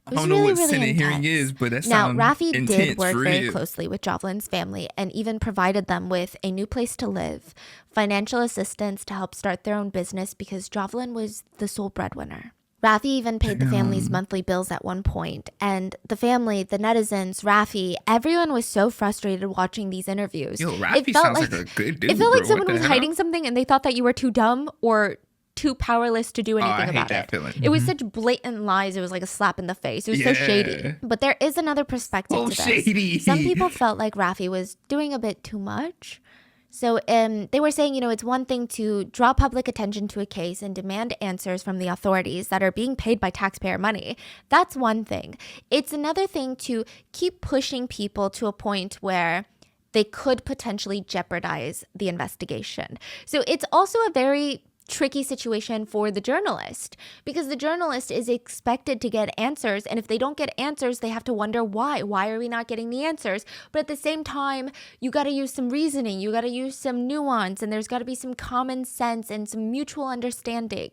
I don't know what Senate hearing is, but that Now, sounds Raffi intense did work for very real. closely with Jovelyn's family and even provided them with a new place to live, financial assistance to help start their own business because Jovelyn was the sole breadwinner. Raffi even paid the family's monthly bills at one point, and the family, the netizens, Raffi, everyone was so frustrated watching these interviews. Yo, Raffi sounds like a good dude. It felt like bro. someone What was the hell? hiding something and they thought that you were too dumb or too powerless to do anything I hate about that it. feeling. It was such blatant lies. It was like a slap in the face. It was so shady. Yeah. But there is another perspective Oh, to this. shady. Some people felt like Raffi was doing a bit too much. So they were saying, it's one thing to draw public attention to a case and demand answers from the authorities that are being paid by taxpayer money. That's one thing. It's another thing to keep pushing people to a point where they could potentially jeopardize the investigation. So it's also a very tricky situation for the journalist because the journalist is expected to get answers, and if they don't get answers they have to wonder why are we not getting the answers. But at the same time, you got to use some reasoning, you got to use some nuance, and there's got to be some common sense and some mutual understanding.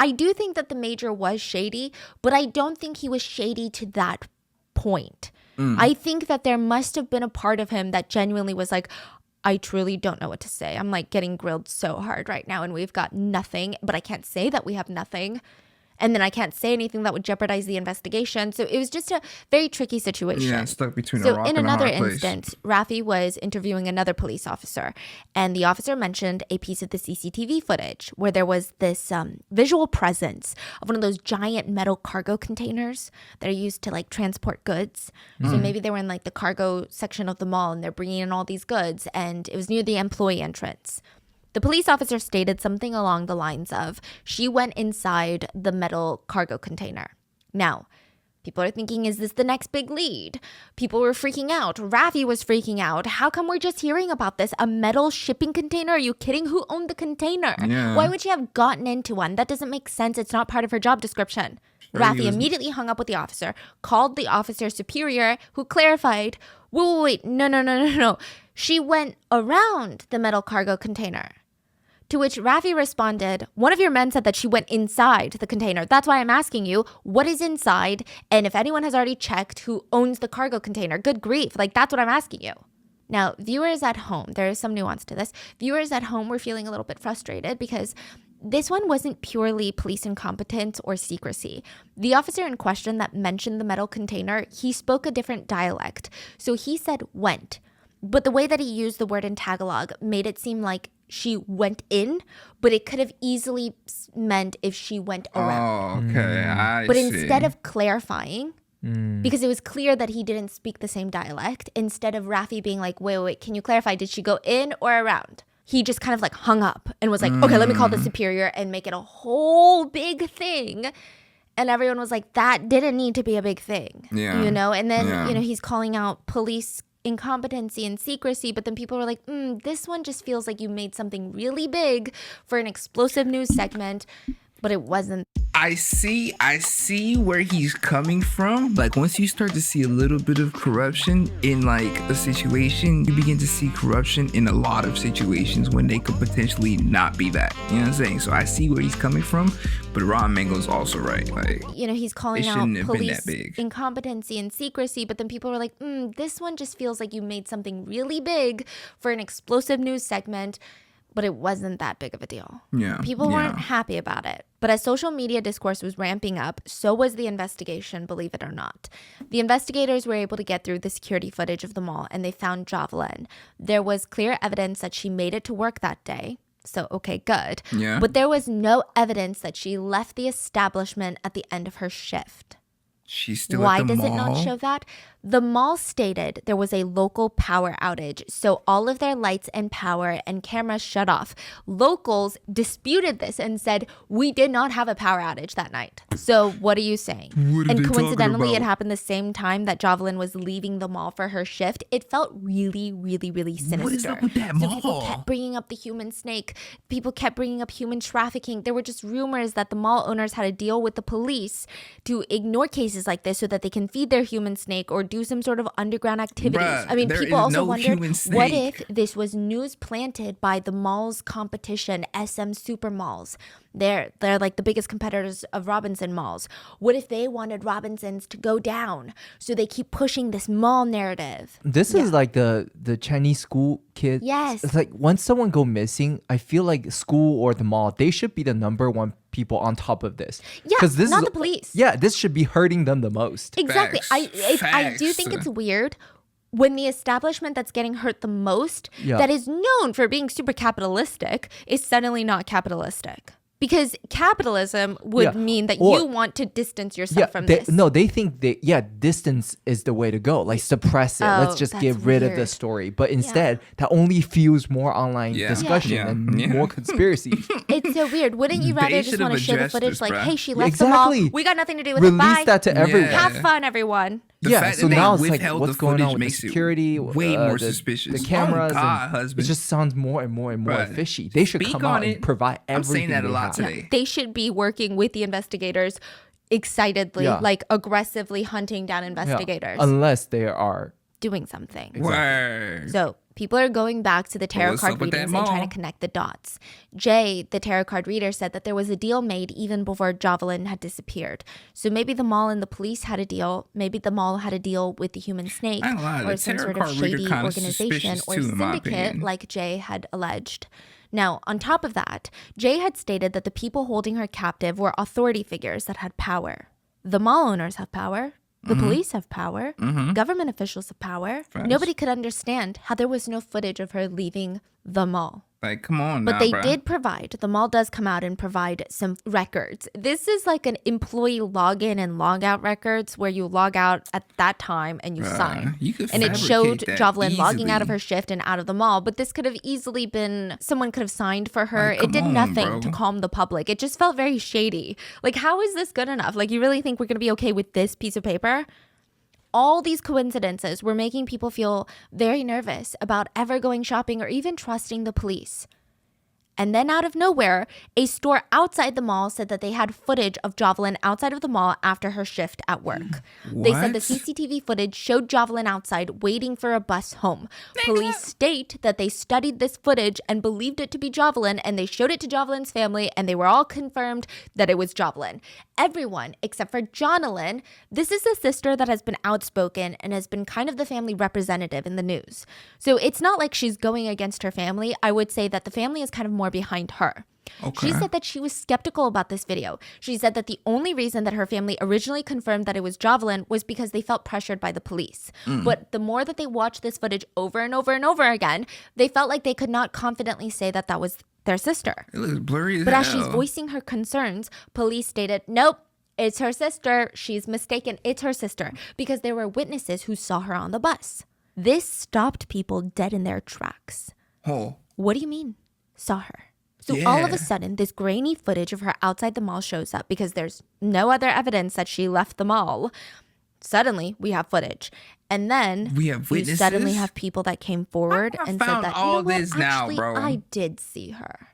I do think that the major was shady, but I don't think he was shady to that point. I think that there must have been a part of him that genuinely was like, I truly don't know what to say. I'm like getting grilled so hard right now and we've got nothing, but I can't say that we have nothing. and then I can't say anything that would jeopardize the investigation. So it was just a very tricky situation. Yeah, stuck between a So rock in and a another hard place. instance, Rafi was interviewing another police officer, and the officer mentioned a piece of the CCTV footage where there was this visual presence of one of those giant metal cargo containers that are used to like transport goods. So maybe they were in like the cargo section of the mall and they're bringing in all these goods, and it was near the employee entrance. The police officer stated something along the lines of, she went inside the metal cargo container. Now, people are thinking, is this the next big lead? People were freaking out. Rafi was freaking out. How come we're just hearing about this? A metal shipping container? Are you kidding? Who owned the container? Yeah. Why would she have gotten into one? That doesn't make sense. It's not part of her job description. Rafi immediately hung up with the officer, called the officer's superior, who clarified, wait, no. She went around the metal cargo container. To which Rafi responded, one of your men said that she went inside the container. That's why I'm asking you, what is inside? And if anyone has already checked who owns the cargo container, good grief. Like, that's what I'm asking you. Now, viewers at home, there is some nuance to this. Viewers at home were feeling a little bit frustrated because this one wasn't purely police incompetence or secrecy. The officer in question that mentioned the metal container, he spoke a different dialect. So he said went. But the way that he used the word in Tagalog made it seem like she went in, but it could have easily meant if she went around. Oh, okay. I But see. instead of clarifying, because it was clear that he didn't speak the same dialect, instead of Rafi being like, wait, can you clarify? Did she go in or around? He just kind of like hung up and was like, okay, let me call the superior and make it a whole big thing. And everyone was like, that didn't need to be a big thing. Yeah. You know, and then, Yeah. you know, he's calling out police incompetency and secrecy, but then people were like, this one just feels like you made something really big for an explosive news segment, but it wasn't. I see where he's coming from. Like, once you start to see a little bit of corruption in like a situation, you begin to see corruption in a lot of situations when they could potentially not be that. You know what I'm saying? So I see where he's coming from, but Ron Mango's also right. Like, You know, he's calling it out shouldn't have been police that big. incompetency and secrecy, but then people were like, this one just feels like you made something really big for an explosive news segment, but it wasn't that big of a deal. Yeah. People weren't yeah. happy about it. But as social media discourse was ramping up, so was the investigation, believe it or not. The investigators were able to get through the security footage of the mall, and they found Jovelyn. There was clear evidence that she made it to work that day. So, okay, good. Yeah. But there was no evidence that she left the establishment at the end of her shift. She's still Why at the does mall. it not show that? The mall stated there was a local power outage, so all of their lights and power and cameras shut off. Locals disputed this and said, we did not have a power outage that night. So what are you saying? What are And they talking coincidentally, it about? happened the same time that Jovelyn was leaving the mall for her shift. It felt really, really, really sinister. What is up with that So people mall? kept bringing up the human snake. People kept bringing up human trafficking. There were just rumors that the mall owners had to deal with the police to ignore cases like this so that they can feed their human snake or do some sort of underground activities. Bruh, I mean, there people is also no wondered, human what snake. if this was news planted by the mall's competition, SM Super Malls? They're like the biggest competitors of Robinson malls. What if they wanted Robinsons to go down? So they keep pushing this mall narrative. This is like the Chinese school kids. Yes. It's like once someone go missing, I feel like school or the mall, they should be the number one people on top of this. Yeah, 'Cause this not is, the police. Yeah, this should be hurting them the most. Exactly. Facts. I do think it's weird when the establishment that's getting hurt the most, Yeah. that is known for being super capitalistic, is suddenly not capitalistic. Because capitalism would Yeah. mean that Or- you want to distance yourself from this. No, they think distance is the way to go. Like suppress it. Oh, Let's just get that's rid of the weird. story. But instead, that only fuels more online Yeah. discussion Yeah. and Yeah. more conspiracy. It's so weird. Wouldn't you rather They just should want to have show the addressed footage this, like, bruh. hey, she Yeah, left exactly. the mall. We got nothing to do with it. Release Bye. that to everyone. Yeah. Have fun, everyone. The Yeah, fact so that now they it's like withheld what's the going footage on with the makes it security, way more the suspicious. The cameras, Oh, God, and husband. it just sounds more and more and more Bruh, fishy. They should speak come on out and it. provide I'm everything. saying that a they lot have. today. They should be working with the investigators excitedly, Yeah. like aggressively hunting down Yeah, investigators, unless they are. doing something. Word. So people are going back to the tarot What's card up with that readings and trying mall? to connect the dots. Jay, the tarot card reader, said that there was a deal made even before Jovelyn had disappeared. So maybe the mall and the police had a deal. Maybe the mall had a deal with the human snake I ain't gonna lie, or the some tarot sort of card reader shady kinda organization suspicious or too, in my syndicate opinion. like Jay had alleged. Now, on top of that, Jay had stated that the people holding her captive were authority figures that had power. The mall owners have power. The police have power. Government officials have power. Facts. Nobody could understand how there was no footage of her leaving the mall. Like, come on But now, they bruh. did provide, the mall does come out and provide some records. This is like an employee login and log out records where you log out at that time and you sign. You could And it showed fabricate that Jovelyn logging out of easily. her shift and out of the mall. But this could have easily been, someone could have signed for her. Like, It did come on, nothing bro. to calm the public. It just felt very shady. Like, how is this good enough? Like, you really think we're going to be okay with this piece of paper? All these coincidences were making people feel very nervous about ever going shopping or even trusting the police. And then out of nowhere, a store outside the mall said that they had footage of Jovelyn outside of the mall after her shift at work. They said the What? CCTV footage showed Jovelyn outside waiting for a bus home. Police state that they studied this footage and believed it to be Jovelyn, and they showed it to Jovelyn's family, and they were all confirmed that it was Jovelyn. Everyone except for Jonalyn, this is a sister that has been outspoken and has been kind of the family representative in the news. So it's not like she's going against her family. I would say that the family is kind of more behind her. She said that she was skeptical about this video. She said that the only reason that her family originally confirmed that it was Jovelyn was because they felt pressured by the police. But the more that they watched this footage over and over and over again, they felt like they could not confidently say that that was their sister. It looks blurry as But hell. as she's voicing her concerns, police stated, nope, it's her sister. She's mistaken. It's her sister. Because there were witnesses who saw her on the bus. This stopped people dead in their tracks. Oh, What do you mean, saw her? So all of Yeah. a sudden, this grainy footage of her outside the mall shows up because there's no other evidence that she left the mall. Suddenly, we have footage. And then We have you suddenly witnesses? have people that came forward I and said found that, all you know what, this now, actually, bro. I did see her.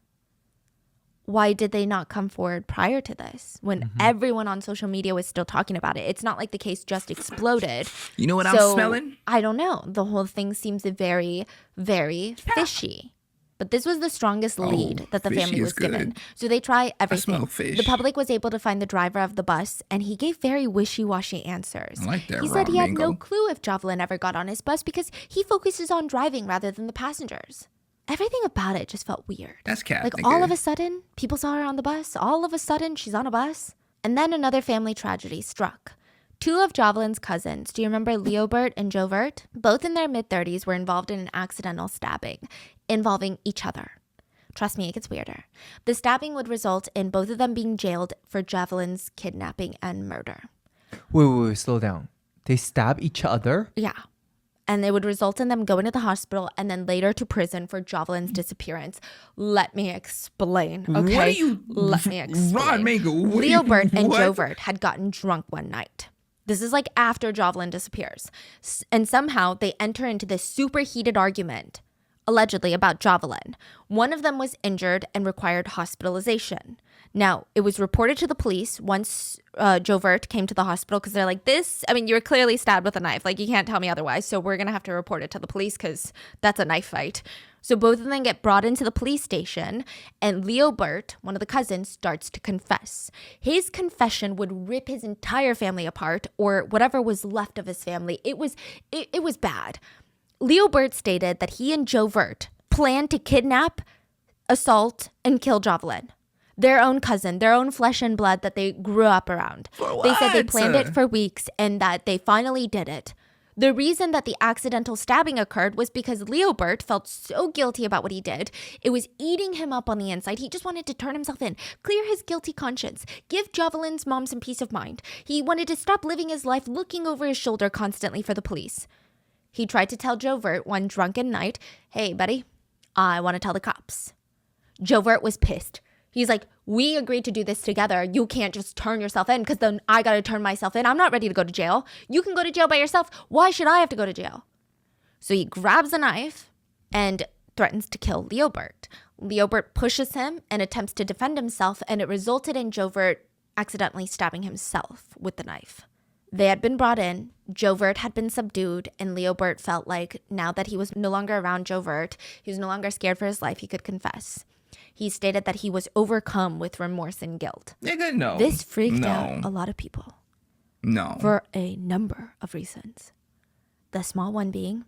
Why did they not come forward prior to this when everyone on social media was still talking about it? It's not like the case just exploded. you know what I'm So, smelling? I don't know. The whole thing seems very, very fishy. But this was the strongest lead that the fishy family is was given. good. So they try everything. smell fish. The public was able to find the driver of the bus, and he gave very wishy-washy answers. I like that He said raw he had no mango. clue if Jovelyn ever got on his bus because he focuses on driving rather than the passengers. Everything about it just felt weird. That's cat. Like nigga. all of a sudden, people saw her on the bus. All of a sudden, she's on a bus. And then another family tragedy struck. Two of Jovelyn's cousins, do you remember Leobert and Jovert? Both in their mid-30s were involved in an accidental stabbing involving each other. Trust me, it gets weirder. The stabbing would result in both of them being jailed for Jovelyn's kidnapping and murder. Wait, slow down. They stab each other? Yeah. And it would result in them going to the hospital and then later to prison for Jovelyn's disappearance. Let me explain, okay? What are you... Let me explain. Raw mango. What are you- Leobert and what? Jovert had gotten drunk one night. This is like after Jovelyn disappears. And somehow they enter into this super heated argument, allegedly about Jovelyn. One of them was injured and required hospitalization. Now, it was reported to the police once Jovert came to the hospital because they're like, you were clearly stabbed with a knife. Like, you can't tell me otherwise. So we're going to have to report it to the police because that's a knife fight. So both of them get brought into the police station, and Leobert, one of the cousins, starts to confess. His confession would rip his entire family apart, or whatever was left of his family. It was bad. Leobert stated that he and Jovert planned to kidnap, assault, and kill Jovelyn. Their own cousin, their own flesh and blood that they grew up around. They said they what? planned it for weeks and that they finally did it. The reason that the accidental stabbing occurred was because Leobert felt so guilty about what he did. It was eating him up on the inside. He just wanted to turn himself in, clear his guilty conscience, give Jovelyn's mom some peace of mind. He wanted to stop living his life looking over his shoulder constantly for the police. He tried to tell Jovert one drunken night, hey, buddy, I want to tell the cops. Jovert was pissed. He's like, we agreed to do this together. You can't just turn yourself in because then I got to turn myself in. I'm not ready to go to jail. You can go to jail by yourself. Why should I have to go to jail? So he grabs a knife and threatens to kill Leobert. Leobert pushes him and attempts to defend himself, and it resulted in Jovert accidentally stabbing himself with the knife. They had been brought in, Jovert had been subdued, and Leobert felt like now that he was no longer around Jovert, he was no longer scared for his life, he could confess. He stated that he was overcome with remorse and guilt. Nigga, no. This freaked no. out a lot of people No. for a number of reasons. The small one being,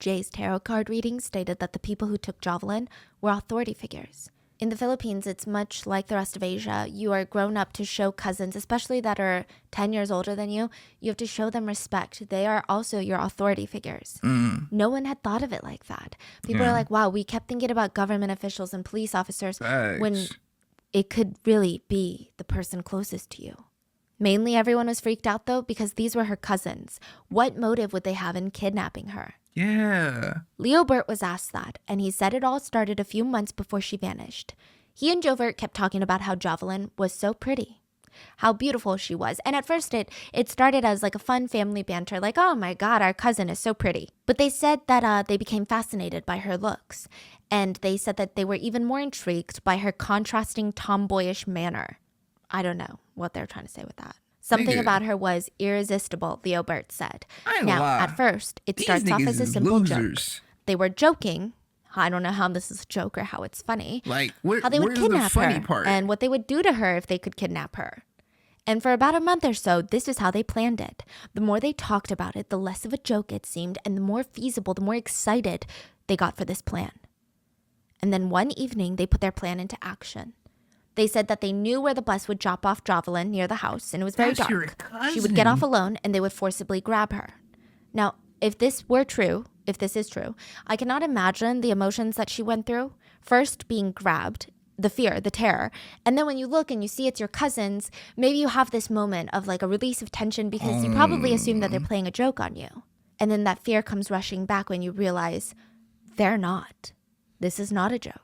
Jay's tarot card reading stated that the people who took Jovelyn were authority figures. In the Philippines, it's much like the rest of Asia. You are grown up to show cousins, especially that are 10 years older than you. You have to show them respect. They are also your authority figures. No one had thought of it like that. People are like, wow, we kept thinking about government officials and police officers when it could really be the person closest to you. Mainly everyone was freaked out though because these were her cousins. What motive would they have in kidnapping her? Yeah. Leo Burt was asked that, and he said it all started a few months before she vanished. He and Jovert kept talking about how Jovelyn was so pretty, how beautiful she was. And at first it started as like a fun family banter, like, oh my God, our cousin is so pretty. But they said that they became fascinated by her looks. And they said that they were even more intrigued by her contrasting tomboyish manner. I don't know what they're trying to say with that. Something about her was irresistible, Leo Burt said. Now, at first, it starts off as a simple joke. They were joking. I don't know how this is a joke or how it's funny. Like, how they would kidnap her and what they would do to her if they could kidnap her. And for about a month or so, this is how they planned it. The more they talked about it, the less of a joke it seemed, and the more feasible, the more excited they got for this plan. And then one evening, they put their plan into action. They said that they knew where the bus would drop off Jovelyn near the house, and it was very dark. She would get off alone, and they would forcibly grab her. Now, if this is true, I cannot imagine the emotions that she went through. First, being grabbed, the fear, the terror. And then when you look and you see it's your cousins, maybe you have this moment of like a release of tension because you probably assume that they're playing a joke on you. And then that fear comes rushing back when you realize they're not. This is not a joke.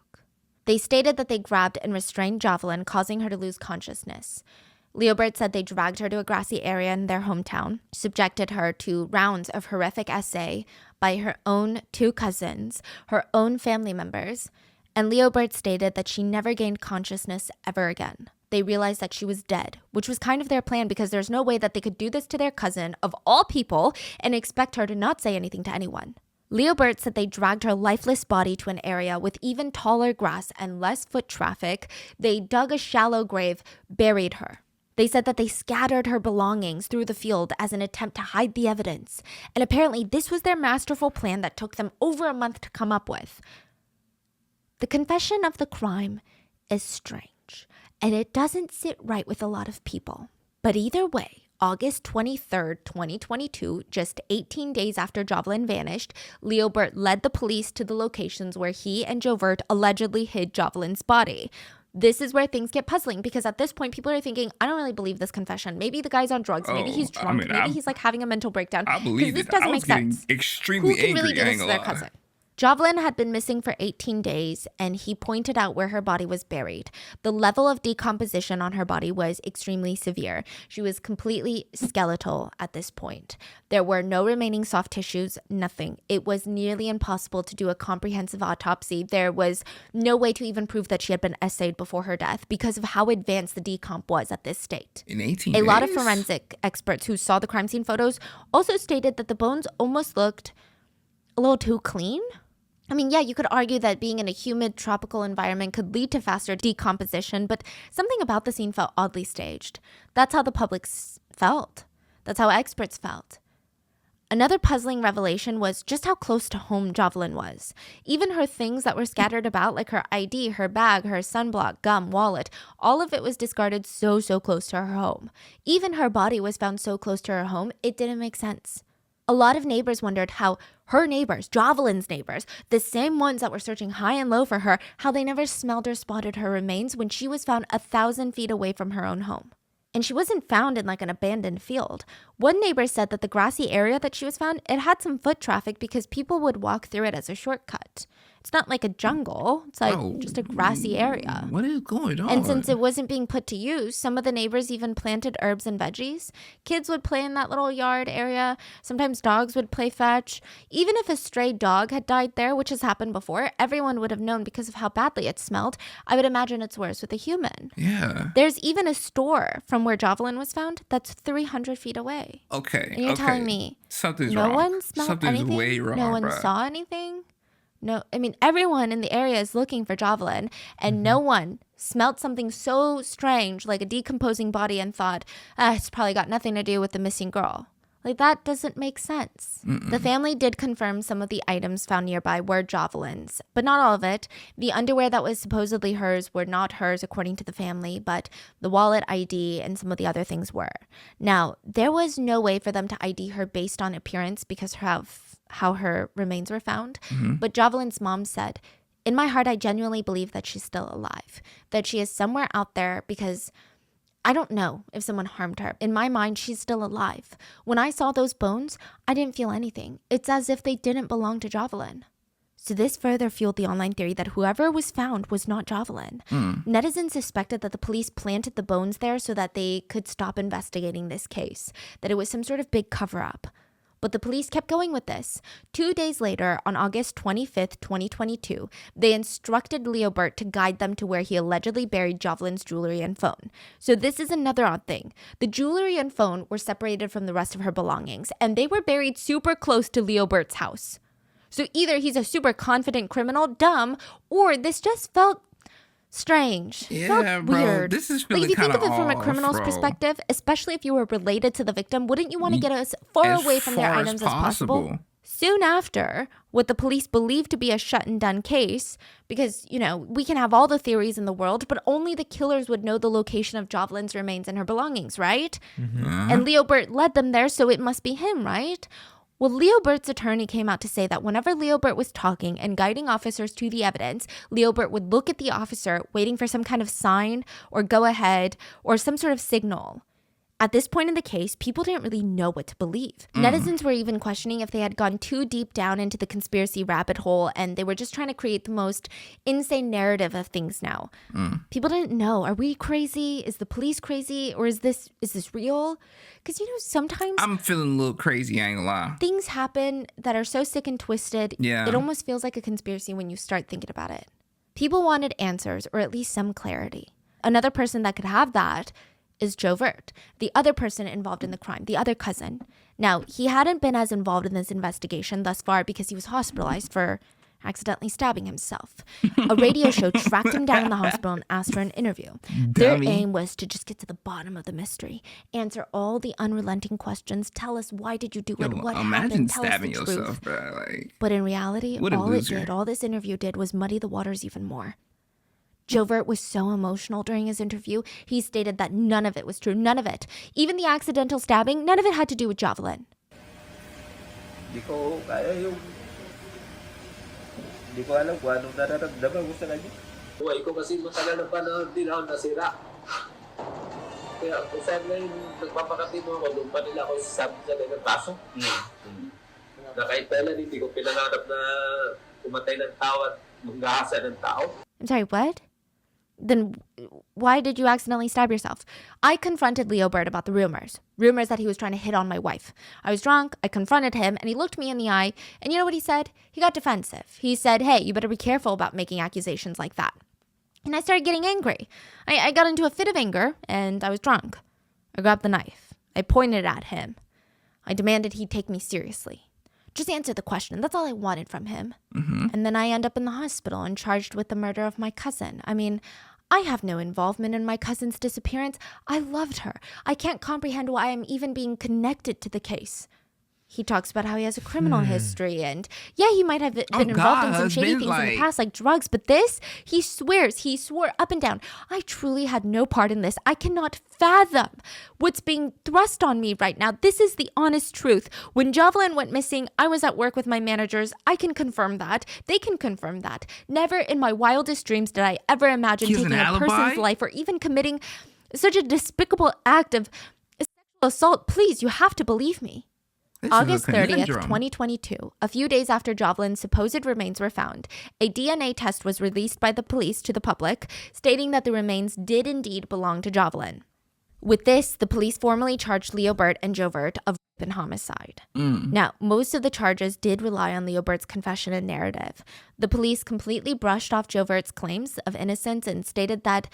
They stated that they grabbed and restrained Jovelyn, causing her to lose consciousness. Leo Burt said they dragged her to a grassy area in their hometown, subjected her to rounds of horrific essay by her own two cousins, her own family members, and Leo Burt stated that she never gained consciousness ever again. They realized that she was dead, which was kind of their plan because there's no way that they could do this to their cousin, of all people, and expect her to not say anything to anyone. Leo Burt said they dragged her lifeless body to an area with even taller grass and less foot traffic. They dug a shallow grave, buried her. They said that they scattered her belongings through the field as an attempt to hide the evidence. And apparently this was their masterful plan that took them over a month to come up with. The confession of the crime is strange, and it doesn't sit right with a lot of people. But either way, August 23rd, 2022, just 18 days after Jovelyn vanished, Leo Burt led the police to the locations where he and Jovert allegedly hid Jovelyn's body. This is where things get puzzling because at this point, people are thinking, I don't really believe this confession. Maybe the guy's on drugs. Maybe he's drunk. Maybe he's like having a mental breakdown. I believe this doesn't make sense. Extremely Who can angry, really do this to their cousin? Jovelyn had been missing for 18 days, and he pointed out where her body was buried. The level of decomposition on her body was extremely severe. She was completely skeletal at this point. There were no remaining soft tissues, nothing. It was nearly impossible to do a comprehensive autopsy. There was no way to even prove that she had been essayed before her death because of how advanced the decomp was at this state. In 18 days? A lot of days? forensic experts who saw the crime scene photos also stated that the bones almost looked a little too clean. I mean, yeah, you could argue that being in a humid tropical environment could lead to faster decomposition, but something about the scene felt oddly staged. That's how the public felt. That's how experts felt. Another puzzling revelation was just how close to home Jovelyn was. Even her things that were scattered about, like her ID, her bag, her sunblock, gum, wallet, all of it was discarded so close to her home. Even her body was found so close to her home, it didn't make sense. A lot of neighbors wondered how her neighbors, Jovelyn's neighbors, the same ones that were searching high and low for her, how they never smelled or spotted her remains when she was found 1,000 feet away from her own home. And she wasn't found in like an abandoned field. One neighbor said that the grassy area that she was found, it had some foot traffic because people would walk through it as a shortcut. It's not like a jungle. It's like just a grassy area. What is going on? And since it wasn't being put to use, some of the neighbors even planted herbs and veggies. Kids would play in that little yard area. Sometimes dogs would play fetch. Even if a stray dog had died there, which has happened before, everyone would have known because of how badly it smelled. I would imagine it's worse with a human. Yeah. There's even a store from where Jovelyn was found that's 300 feet away. Okay. And you're telling me something's no wrong. one smelled Something's anything? way wrong, No one bruh. saw anything? No, I mean, everyone in the area is looking for Jovelyn, and no one smelled something so strange, like a decomposing body, and thought, it's probably got nothing to do with the missing girl. Like, that doesn't make sense. The family did confirm some of the items found nearby were Jovelyn's, but not all of it. The underwear that was supposedly hers were not hers, according to the family, but the wallet, ID, and some of the other things were. Now, there was no way for them to ID her based on appearance because of how her remains were found. But Jovelyn's mom said, "In my heart, I genuinely believe that she's still alive, that she is somewhere out there because I don't know if someone harmed her. In my mind, she's still alive. When I saw those bones, I didn't feel anything. It's as if they didn't belong to Jovelyn." So this further fueled the online theory that whoever was found was not Jovelyn. Netizens suspected that the police planted the bones there so that they could stop investigating this case, that it was some sort of big cover-up. But the police kept going with this. 2 days later, on August 25th, 2022, they instructed Leobert to guide them to where he allegedly buried Jovelyn's jewelry and phone. So this is another odd thing. The jewelry and phone were separated from the rest of her belongings, and they were buried super close to Leobert's house. So either he's a super confident criminal, dumb, or this just felt strange. Yeah, Felt bro. weird. This is Like, feeling if you think kind of it from a criminal's bro. perspective, especially if you were related to the victim, wouldn't you want to get as far As away from their far as items as possible? possible. Soon after, what the police believed to be a shut and done case, because, you know, we can have all the theories in the world, but only the killers would know the location of Jovelyn's remains and her belongings, right? And Leobert led them there, so it must be him, right? Well, Leobert's attorney came out to say that whenever Leobert was talking and guiding officers to the evidence, Leobert would look at the officer, waiting for some kind of sign or go ahead or some sort of signal. At this point in the case, people didn't really know what to believe. Netizens were even questioning if they had gone too deep down into the conspiracy rabbit hole and they were just trying to create the most insane narrative of things now. People didn't know. Are we crazy? Is the police crazy? Or is this real? Because, you know, sometimes I'm feeling a little crazy, I ain't gonna lie. things happen that are so sick and twisted, Yeah. it almost feels like a conspiracy when you start thinking about it. People wanted answers or at least some clarity. Another person that could have that is Jovelyn, the other person involved in the crime, the other cousin. Now, he hadn't been as involved in this investigation thus far because he was hospitalized for accidentally stabbing himself. A radio show tracked him down in the hospital and asked for an interview. Their Dummy. aim was to just get to the bottom of the mystery, answer all the unrelenting questions, tell us why did you do it, what Imagine happened, tell us the stabbing truth. yourself, bro. Like, But in reality, What a all it loser. did, all this interview did was muddy the waters even more. Jovelyn was so emotional during his interview, he stated that none of it was true, none of it. Even the accidental stabbing, none of it had to do with Jovelyn. Di ko kaya yung di ko alam kung anong nararamdaman ko sa kanya. Buhay ko kasi matagal na panahon din ako nasira. Kaya kung saan ngayon nagpapakatino ako, doon pa nila ako sasabi sa ng kaso. Na kahit kailan hindi ko pinangarap na pumatay ng tao at maghahasa ng tao. I'm sorry, what? Then why did you accidentally stab yourself? I confronted Leobert about the rumors that he was trying to hit on my wife. I was drunk, I confronted him, and he looked me in the eye, and you know what he said? He got defensive. He said, "Hey, you better be careful about making accusations like that." And I started getting angry. I got into a fit of anger, and I was drunk. I grabbed the knife. I pointed it at him. I demanded he take me seriously. Just answer the question. That's all I wanted from him. And then I end up in the hospital and charged with the murder of my cousin. I mean, I have no involvement in my cousin's disappearance. I loved her. I can't comprehend why I'm even being connected to the case. He talks about how he has a criminal history and yeah, he might have been involved in some God, shady been things in the like- past like drugs, but this, he swore up and down, I truly had no part in this. I cannot fathom what's being thrust on me right now. This is the honest truth. When Jovelyn went missing, I was at work with my managers. I can confirm that. They can confirm that. Never in my wildest dreams did I ever imagine He has taking an a alibi? person's life or even committing such a despicable act of sexual assault. Please, you have to believe me. this is a August 30th, conundrum. 2022, a few days after Jovelyn's supposed remains were found, a DNA test was released by the police to the public, stating that the remains did indeed belong to Jovelyn. With this, the police formally charged Leobert and Jovelyn of rape and homicide. Now, most of the charges did rely on Leobert's confession and narrative. The police completely brushed off Jovelyn's claims of innocence and stated that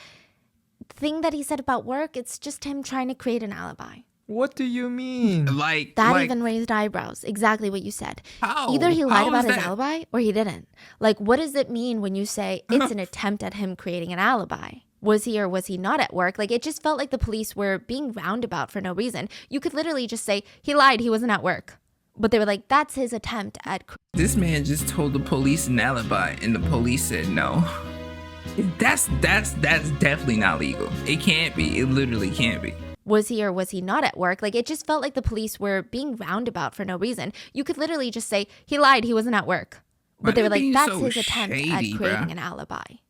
the thing that he said about work, it's just him trying to create an alibi. What do you mean? Like, That like, even raised eyebrows. Exactly what you said. How? Either he lied How about is his that? alibi or he didn't. Like, what does it mean when you say it's an attempt at him creating an alibi? Was he or was he not at work? Like, it just felt like the police were being roundabout for no reason. You could literally just say, he lied, he wasn't at work. But they were like, that's his attempt at... This man just told the police an alibi, and the police said no. That's definitely not legal. It can't be. It literally can't be. Was he or was he not at work? Like, it just felt like the police were being roundabout for no reason. You could literally just say, he lied, he wasn't at work. But they were like, that's his attempt at creating an alibi.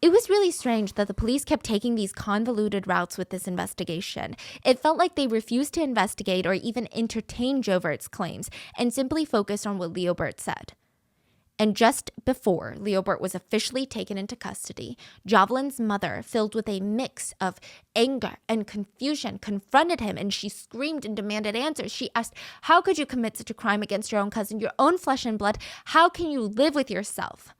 It was really strange that the police kept taking these convoluted routes with this investigation. It felt like they refused to investigate or even entertain Jovert's claims and simply focused on what Leobert said. And just before Leobert was officially taken into custody, Jovelyn's mother, filled with a mix of anger and confusion, confronted him, and she screamed and demanded answers. She asked, how could you commit such a crime against your own cousin, your own flesh and blood? How can you live with yourself?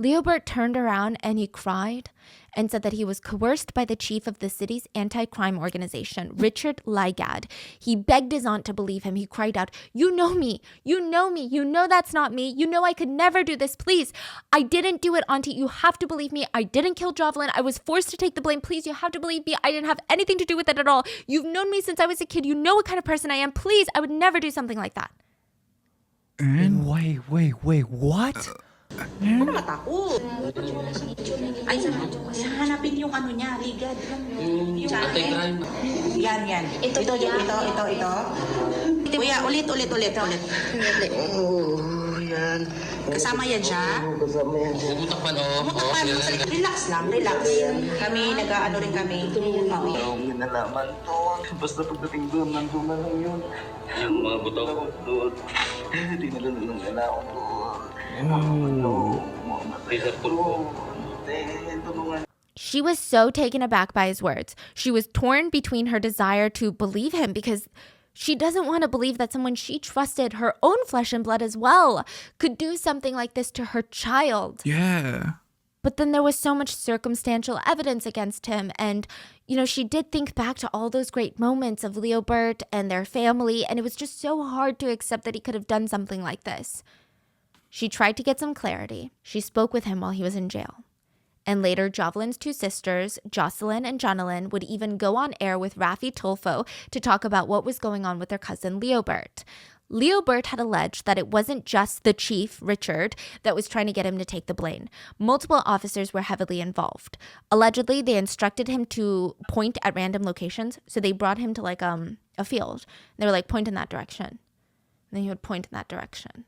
Leobert turned around and he cried and said that he was coerced by the chief of the city's anti-crime organization, Richard Ligad. He begged his aunt to believe him. He cried out, you know me, you know me, you know that's not me, you know I could never do this, please. I didn't do it, auntie, you have to believe me. I didn't kill Jovelyn. I was forced to take the blame. Please, you have to believe me. I didn't have anything to do with it at all. You've known me since I was a kid. You know what kind of person I am. Please, I would never do something like that. Wait, what? Ano matakot? Ay, hanapin yung ano niya, ligad. Yung Anti-crime. Yan. Ito. Kuya, ulit. Oo, yan. Kasama yan siya? Kasama yan. Umutakpan, Relax lang. Kami, nag-ano rin kami. Yung nalaman to. Basta pagdating doon, nandun na lang yun. Yung mga buto doon. Tinala na lang ako doon. She was so taken aback by his words. She was torn between her desire to believe him because she doesn't want to believe that someone she trusted, her own flesh and blood as well, could do something like this to her child. Yeah. But then there was so much circumstantial evidence against him. And, you know, she did think back to all those great moments of Leobert and their family. And it was just so hard to accept that he could have done something like this. She tried to get some clarity. She spoke with him while he was in jail. And later, Jovelyn's two sisters, Jocelyn and Jonalyn, would even go on air with Rafi Tulfo to talk about what was going on with their cousin Leobert. Leobert had alleged that it wasn't just the chief, Richard, that was trying to get him to take the blame. Multiple officers were heavily involved. Allegedly, they instructed him to point at random locations, so they brought him to like a field. They were like, point in that direction. And then he would point in that direction,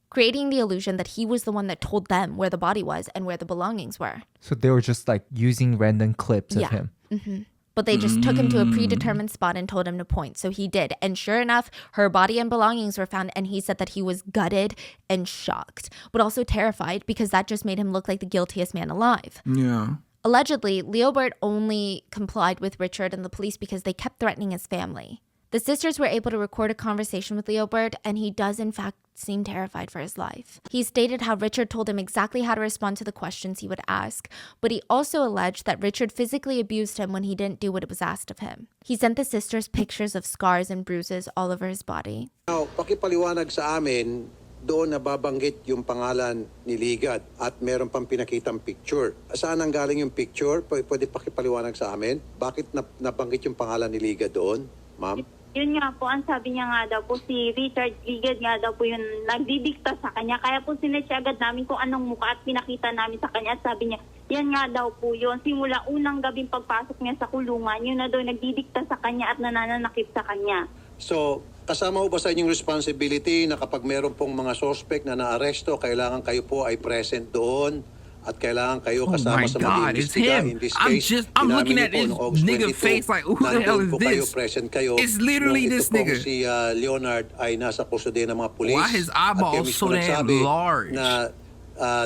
creating the illusion that he was the one that told them where the body was and where the belongings were. So they were just like using random clips of him. Mm-hmm. But they just took him to a predetermined spot and told him to point. So he did. And sure enough, her body and belongings were found. And he said that he was gutted and shocked, but also terrified because that just made him look like the guiltiest man alive. Yeah. Allegedly, Leobert only complied with Richard and the police because they kept threatening his family. The sisters were able to record a conversation with Leobert, and he does in fact seem terrified for his life. He stated how Richard told him exactly how to respond to the questions he would ask, but he also alleged that Richard physically abused him when he didn't do what was asked of him. He sent the sisters pictures of scars and bruises all over his body. Now, pakipaliwanag sa amin, doon nababanggit yung pangalan ni Ligad at meron pang pinakitang picture. Saan ang galing yung picture? Pwede pakipaliwanag sa amin? Bakit nabanggit yung pangalan ni Ligad doon, ma'am? Yun nga po, ang sabi niya nga daw po, si Richard Ligad nga daw po yung nagdidikta sa kanya. Kaya po sinechi agad namin kung anong mukha at pinakita namin sa kanya. At sabi niya, yan nga daw po yun. Simula unang gabing pagpasok niya sa kulungan, yun na daw nagdidikta sa kanya at nananakip sa kanya. So, kasama ho ba sa inyong responsibility na kapag meron pong mga suspect na naaresto, kailangan kayo po ay present doon? At kailangan kayo kasama sa mag-iimbestiga in this case. I'm looking at this nigga face like, who the hell is this? It's literally this nigga. Si Leonard ay nasa kustodiya ng mga pulis. Why his eyeballs so damn large? Na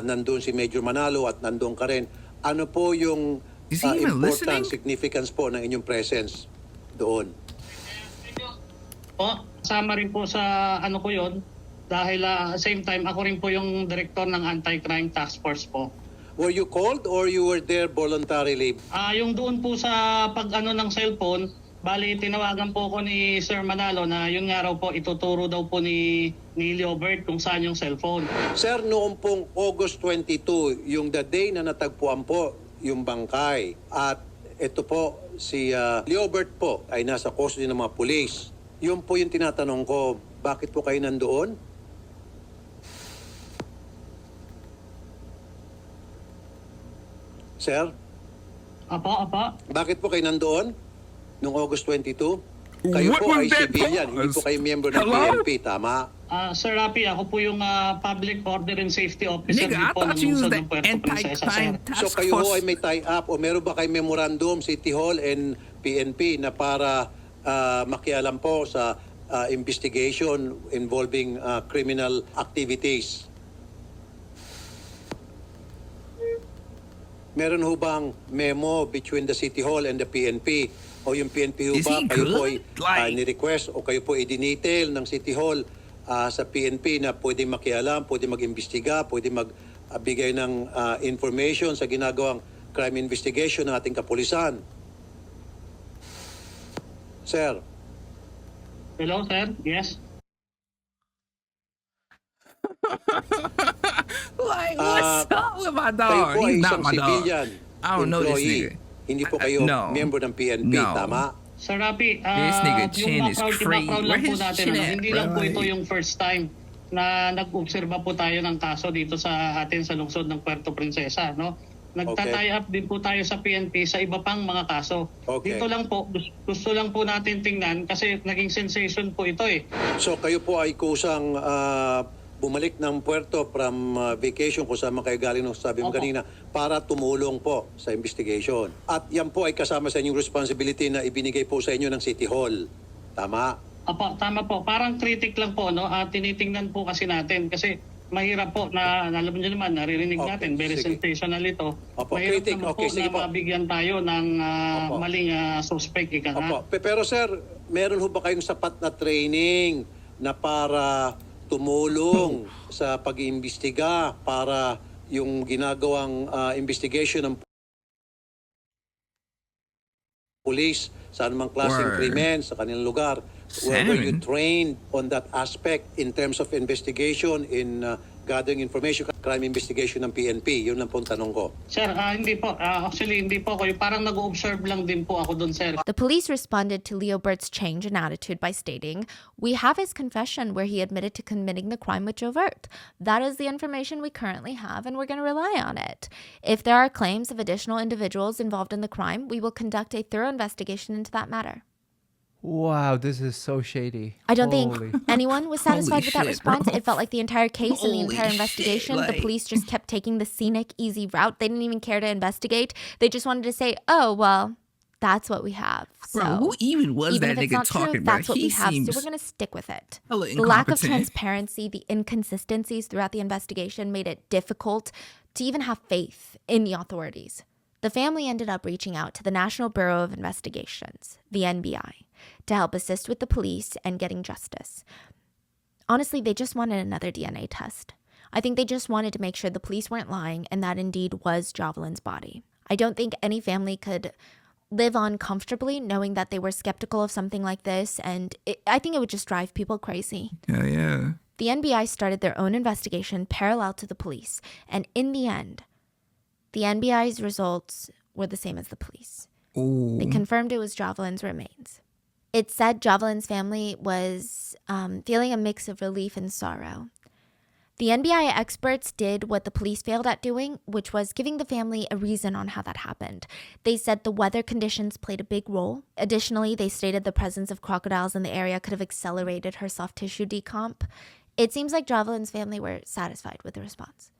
nandun si Major Manalo at nandun ka rin. Ano po yung important significance po ng inyong presence doon? Po, kasama rin po sa ano ko yon dahil same time ako rin po yung director ng Anti-Crime Task Force po. Were you called or you were there voluntarily? Yung doon po sa pag-ano ng cellphone, bali tinawagan po ko ni Sir Manalo na yun nga raw po ituturo daw po ni Leobert kung saan yung cellphone. Sir, noong pong August 22, yung the day na natagpuan po yung bangkay. At ito po, si Leobert po ay nasa custody ng mga pulis. Yun po yung tinatanong ko, bakit po kayo nandoon? Sir, Apo. bakit po kayo nandoon noong August 22? Kayo What po was ay that civilian, hindi po pause? kayo miyembro ng Hello? PNP, tama? Sir Rapi, ako po yung Public Order and Safety Officer Nigga, I po ng thought you was lungsod the ng Puerto Princesa, sir. anti-crime So task kayo ho ay force. may tie-up o meron ba kayo memorandum, City Hall and PNP na para makialam po sa investigation involving criminal activities? Meron ho bang memo between the City Hall and the PNP? O yung PNP ho Is ba he kayo po ay good? Like- ni-request o kayo po ay dinetail ng City Hall sa PNP na pwede makialam, pwede mag-imbestiga, pwede magbigay ng information sa ginagawang crime investigation ng ating kapulisan? Sir, Hello, sir? Yes? Like, what's up with my kayo dog? po ay He's not isang my dog. civilian I don't know this employee. nigga. Hindi po kayo No. member ng PNP, No. tama? Sir Rapi, This nigga chin is crazy. background Where lang po his natin. chin Ano, at, hindi bro? lang po ito Like- yung first time na nag-obserba po tayo ng kaso dito sa atin sa lungsod ng Puerto Princesa. No? Nagtatay up din po tayo sa PNP sa iba pang mga kaso. Okay. Dito lang po, gusto lang po natin tingnan kasi naging sensation po ito eh. So kayo po ay kusang bumalik ng puerto from vacation kung saan man kayo galing nung sabi mo Opo. kanina para tumulong po sa investigation. At yan po ay kasama sa inyong responsibility na ibinigay po sa inyo ng City Hall. Tama? Apo, tama po. Parang critic lang po, no? Tinitingnan po kasi natin kasi mahirap po na alam niyo naman, naririnig Okay, natin, very sige. sensational ito. Opo, Mahirap critic. naman Okay, po sige na po. mabigyan tayo ng Opo. maling suspect. Ika nga. Opo. Pero sir, meron ho ba kayong sapat na training na para tumulong sa pag-iimbestiga para yung ginagawang investigation ng police sa anumang klaseng Word. krimen sa kanilang lugar? Were you Salmon. trained on that aspect in terms of investigation, in gathering information, crime investigation ng PNP? Yun lang po ang tanong ko. Sir, hindi po. Actually, hindi po ako. Parang nag-observe lang din po ako doon, sir. The police responded to Leobert's change in attitude by stating, "We have his confession where he admitted to committing the crime with Jovert. That is the information we currently have, and we're going to rely on it. If there are claims of additional individuals involved in the crime, we will conduct a thorough investigation into that matter." Wow, this is so shady. I don't Holy. think anyone was satisfied with that shit, response. bro. It felt like the entire case and the Holy entire shit, investigation, the like- police just kept taking the scenic, easy route. They didn't even care to investigate. They just wanted to say, "Oh, well, that's what we have." So, Bro, who even was even that if it's nigga not talking, true, bro? that's what He we have. So seems we're going to stick with it. hella The lack of incompetent. transparency, the inconsistencies throughout the investigation made it difficult to even have faith in the authorities. The family ended up reaching out to the National Bureau of Investigations, the NBI, to help assist with the police and getting justice. Honestly, they just wanted another DNA test. I think they just wanted to make sure the police weren't lying and that indeed was Jovelyn's body. I don't think any family could live on comfortably knowing that they were skeptical of something like this, and I think it would just drive people crazy. Hell yeah. The NBI started their own investigation parallel to the police, and in the end, the NBI's results were the same as the police. Ooh. They confirmed it was Jovelyn's remains. It said Jovelyn's family was feeling a mix of relief and sorrow. The NBI experts did what the police failed at doing, which was giving the family a reason on how that happened. They said the weather conditions played a big role. Additionally, they stated the presence of crocodiles in the area could have accelerated her soft tissue decomp. It seems like Jovelyn's family were satisfied with the response.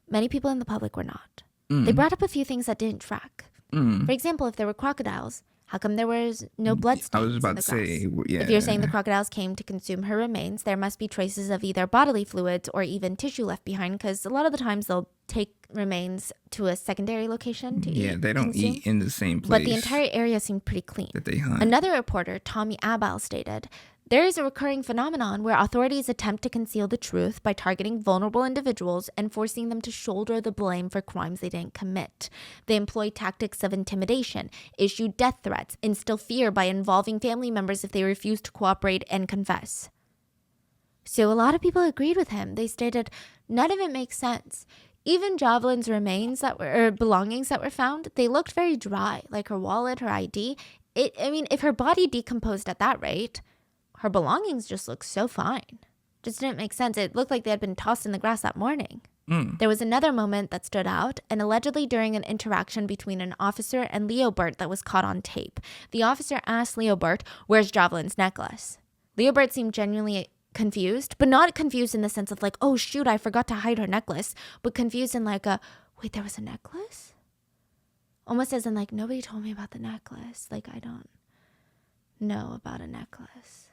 Many people in the public were not. They brought up a few things that didn't track. For example, if there were crocodiles, how come there was no blood I stains was in about the to grass? say, yeah. If you're saying the crocodiles came to consume her remains, there must be traces of either bodily fluids or even tissue left behind, because a lot of the times they'll take remains to a secondary location to Yeah, eat, they don't consume. eat in the same place But the entire area seemed pretty clean. that they hunt. Another reporter, Tommy Abal, stated, "There is a recurring phenomenon where authorities attempt to conceal the truth by targeting vulnerable individuals and forcing them to shoulder the blame for crimes they didn't commit. They employ tactics of intimidation, issue death threats, instill fear by involving family members if they refuse to cooperate and confess." So a lot of people agreed with him. They stated, none of it makes sense. Even Jovelyn's remains or belongings that were found, they looked very dry, like her wallet, her ID. If her body decomposed at that rate, her belongings just looked so fine. Just didn't make sense. It looked like they had been tossed in the grass that morning. There was another moment that stood out, and allegedly during an interaction between an officer and Leobert that was caught on tape. The officer asked Leobert, "Where's Jovelyn's necklace?" Leobert seemed genuinely confused, but not confused in the sense of like, "Oh shoot, I forgot to hide her necklace," but confused in like wait, there was a necklace? Almost as in like, nobody told me about the necklace. Like, I don't know about a necklace.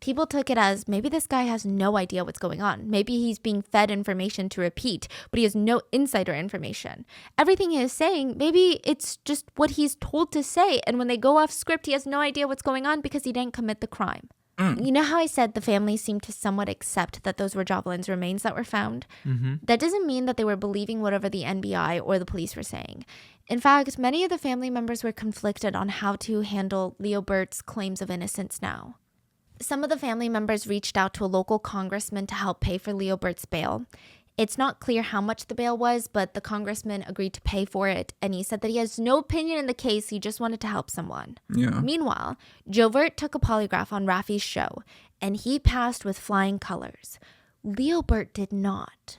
People took it as maybe this guy has no idea what's going on. Maybe he's being fed information to repeat, but he has no insider information. Everything he is saying, maybe it's just what he's told to say. And when they go off script, he has no idea what's going on because he didn't commit the crime. You know how I said the family seemed to somewhat accept that those were Jovelyn's remains that were found? That doesn't mean that they were believing whatever the NBI or the police were saying. In fact, many of the family members were conflicted on how to handle Leobert's claims of innocence now. Some of the family members reached out to a local congressman to help pay for Leobert's bail. It's not clear how much the bail was, but the congressman agreed to pay for it, and he said that he has no opinion in the case, he just wanted to help someone. Yeah. Meanwhile, Jovert took a polygraph on Rafi's show, and he passed with flying colors. Leobert did not.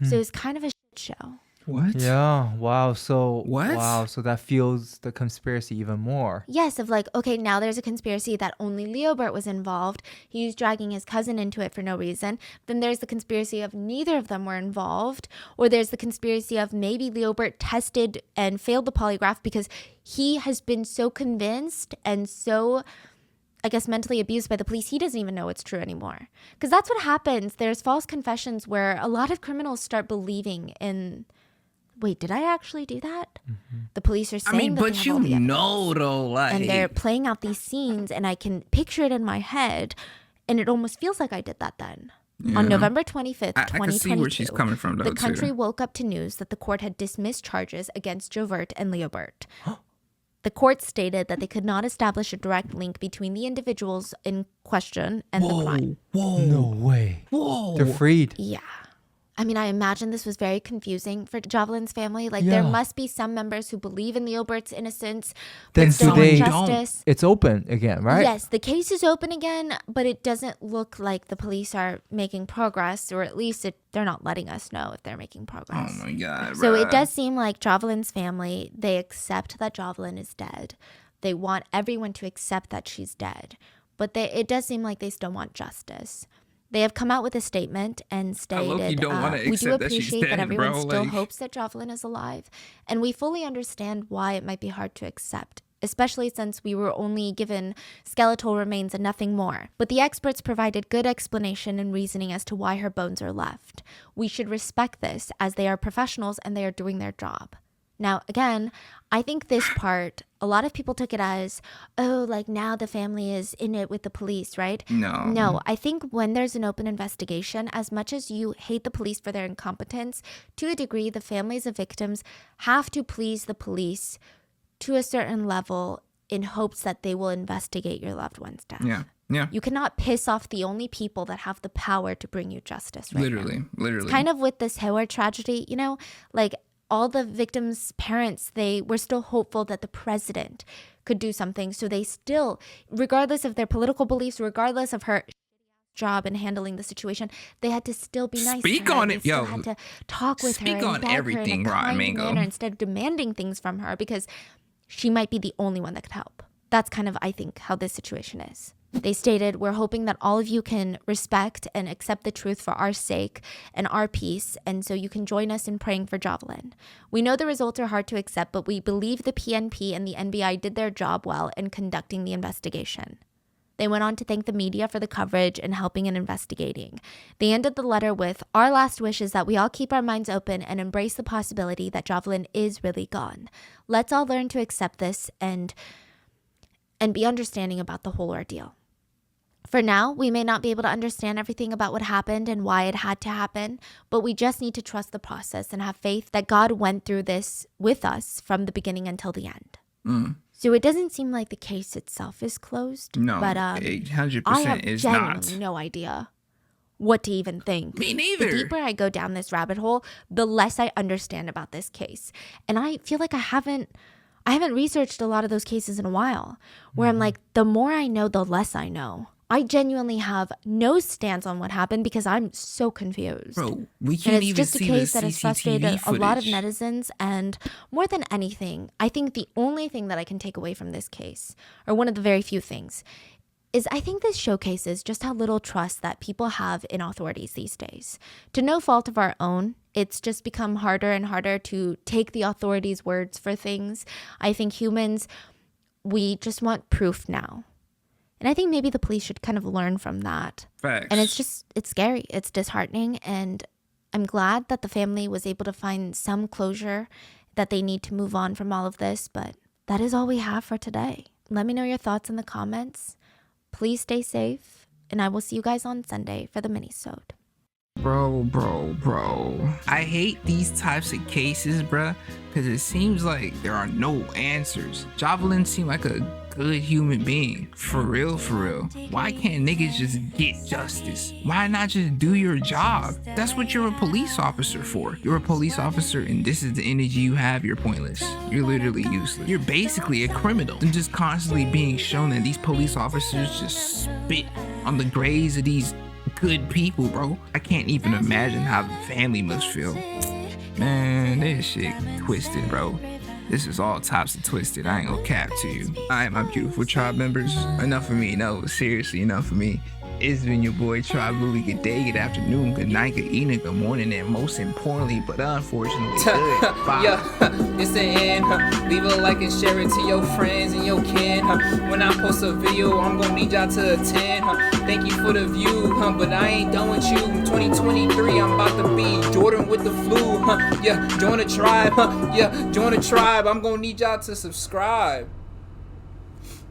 So it was kind of a shit show. What? Yeah. Wow. So What? Wow. So that fuels the conspiracy even more. Yes, of like, okay, now there's a conspiracy that only Leobert was involved. He's dragging his cousin into it for no reason. Then there's the conspiracy of neither of them were involved. Or there's the conspiracy of maybe Leobert tested and failed the polygraph because he has been so convinced and so, I guess, mentally abused by the police, he doesn't even know it's true anymore. Because that's what happens. There's false confessions where a lot of criminals start believing in, wait, did I actually do that? The police are saying that they but have you all the evidence. know though, like, And they're playing out these scenes, and I can picture it in my head, and it almost feels like I did that then. On November 25th, I can 2022, see where she's coming from, though, the country too. woke up to news that the court had dismissed charges against Jovert and Leobert. The court stated that they could not establish a direct link between the individuals in question and the crime. No way. Whoa. They're freed. Yeah. I mean, I imagine this was very confusing for Jovelyn's family. Like, there must be some members who believe in Leobert's innocence, Then but still do they- want justice. It's open again, right? Yes, the case is open again, but it doesn't look like the police are making progress, or at least they're not letting us know if they're making progress. Oh my God. So it bruh. does seem like Jovelyn's family, they accept that Jovelyn is dead. They want everyone to accept that she's dead. But it does seem like they still want justice. They have come out with a statement and stated, don't wanna we do accept that she's appreciate that dead, everyone bro, still like- hopes that Jovelyn is alive. And we fully understand why it might be hard to accept, especially since we were only given skeletal remains and nothing more. But the experts provided good explanation and reasoning as to why her bones are left. We should respect this, as they are professionals and they are doing their job. Now, again, I think this part, a lot of people took it as, oh, like now the family is in it with the police, right? No, I think when there's an open investigation, as much as you hate the police for their incompetence, to a degree, the families of victims have to please the police to a certain level in hopes that they will investigate your loved one's death. Yeah. You cannot piss off the only people that have the power to bring you justice right now. Literally. Kind of with this Howard tragedy, you know, like all the victims' parents, they were still hopeful that the president could do something. So they still, regardless of their political beliefs, regardless of her job in handling the situation, they had to still be nice Speak to her. on They it, still yo. had to talk with her Speak and on beg her everything, in a Rotten kind Mango. manner instead of demanding things from her, because she might be the only one that could help. That's kind of, I think, how this situation is. They stated, we're hoping that all of you can respect and accept the truth for our sake and our peace, and so you can join us in praying for Jovelyn. We know the results are hard to accept, but we believe the PNP and the NBI did their job well in conducting the investigation. They went on to thank the media for the coverage and helping in investigating. They ended the letter with, our last wish is that we all keep our minds open and embrace the possibility that Jovelyn is really gone. Let's all learn to accept this and be understanding about the whole ordeal. For now, we may not be able to understand everything about what happened and why it had to happen, but we just need to trust the process and have faith that God went through this with us from the beginning until the end. So it doesn't seem like the case itself is closed. No, but it 100% I have is genuinely not. no idea what to even think. Me neither. The deeper I go down this rabbit hole, the less I understand about this case. And I feel like I haven't researched a lot of those cases in a while, where I'm like, the more I know, the less I know. I genuinely have no stance on what happened because I'm so confused. Bro, we And can't it's even just a see case the that has CCTV frustrated footage. a lot of netizens, and more than anything, I think the only thing that I can take away from this case, or one of the very few things, is I think this showcases just how little trust that people have in authorities these days. To no fault of our own, it's just become harder and harder to take the authorities' words for things. I think humans, we just want proof now. And I think maybe the police should kind of learn from that. Facts. And it's scary. It's disheartening. And I'm glad that the family was able to find some closure, that they need to move on from all of this. But that is all we have for today. Let me know your thoughts in the comments. Please stay safe. And I will see you guys on Sunday for the mini-sode. Bro. I hate these types of cases, bruh, because it seems like there are no answers. Jovelyn seemed like a good human being. For real. Why can't niggas just get justice? Why not just do your job? That's what you're a police officer for. You're a police officer and this is the energy you have, you're pointless. You're literally useless. You're basically a criminal and just constantly being shown that these police officers just spit on the graves of these good people, bro. I can't even imagine how the family must feel. Man, this shit twisted, bro. This is all types of twisted. I ain't gonna cap to you. Alright, my beautiful tribe members. Enough of me. No, seriously, enough of me. It's been your boy Tribe Loui. Good day, good afternoon, good night, good evening, good morning, and most importantly, but unfortunately, good bye. Yeah, it's the end. Leave a like and share it to your friends and your kin. When I post a video, I'm gonna need y'all to attend. Thank you for the view, but I ain't done with you. 2023, I'm about to be Jordan with the flu. Yeah, join the tribe. Yeah, join the tribe. I'm gonna need y'all to subscribe.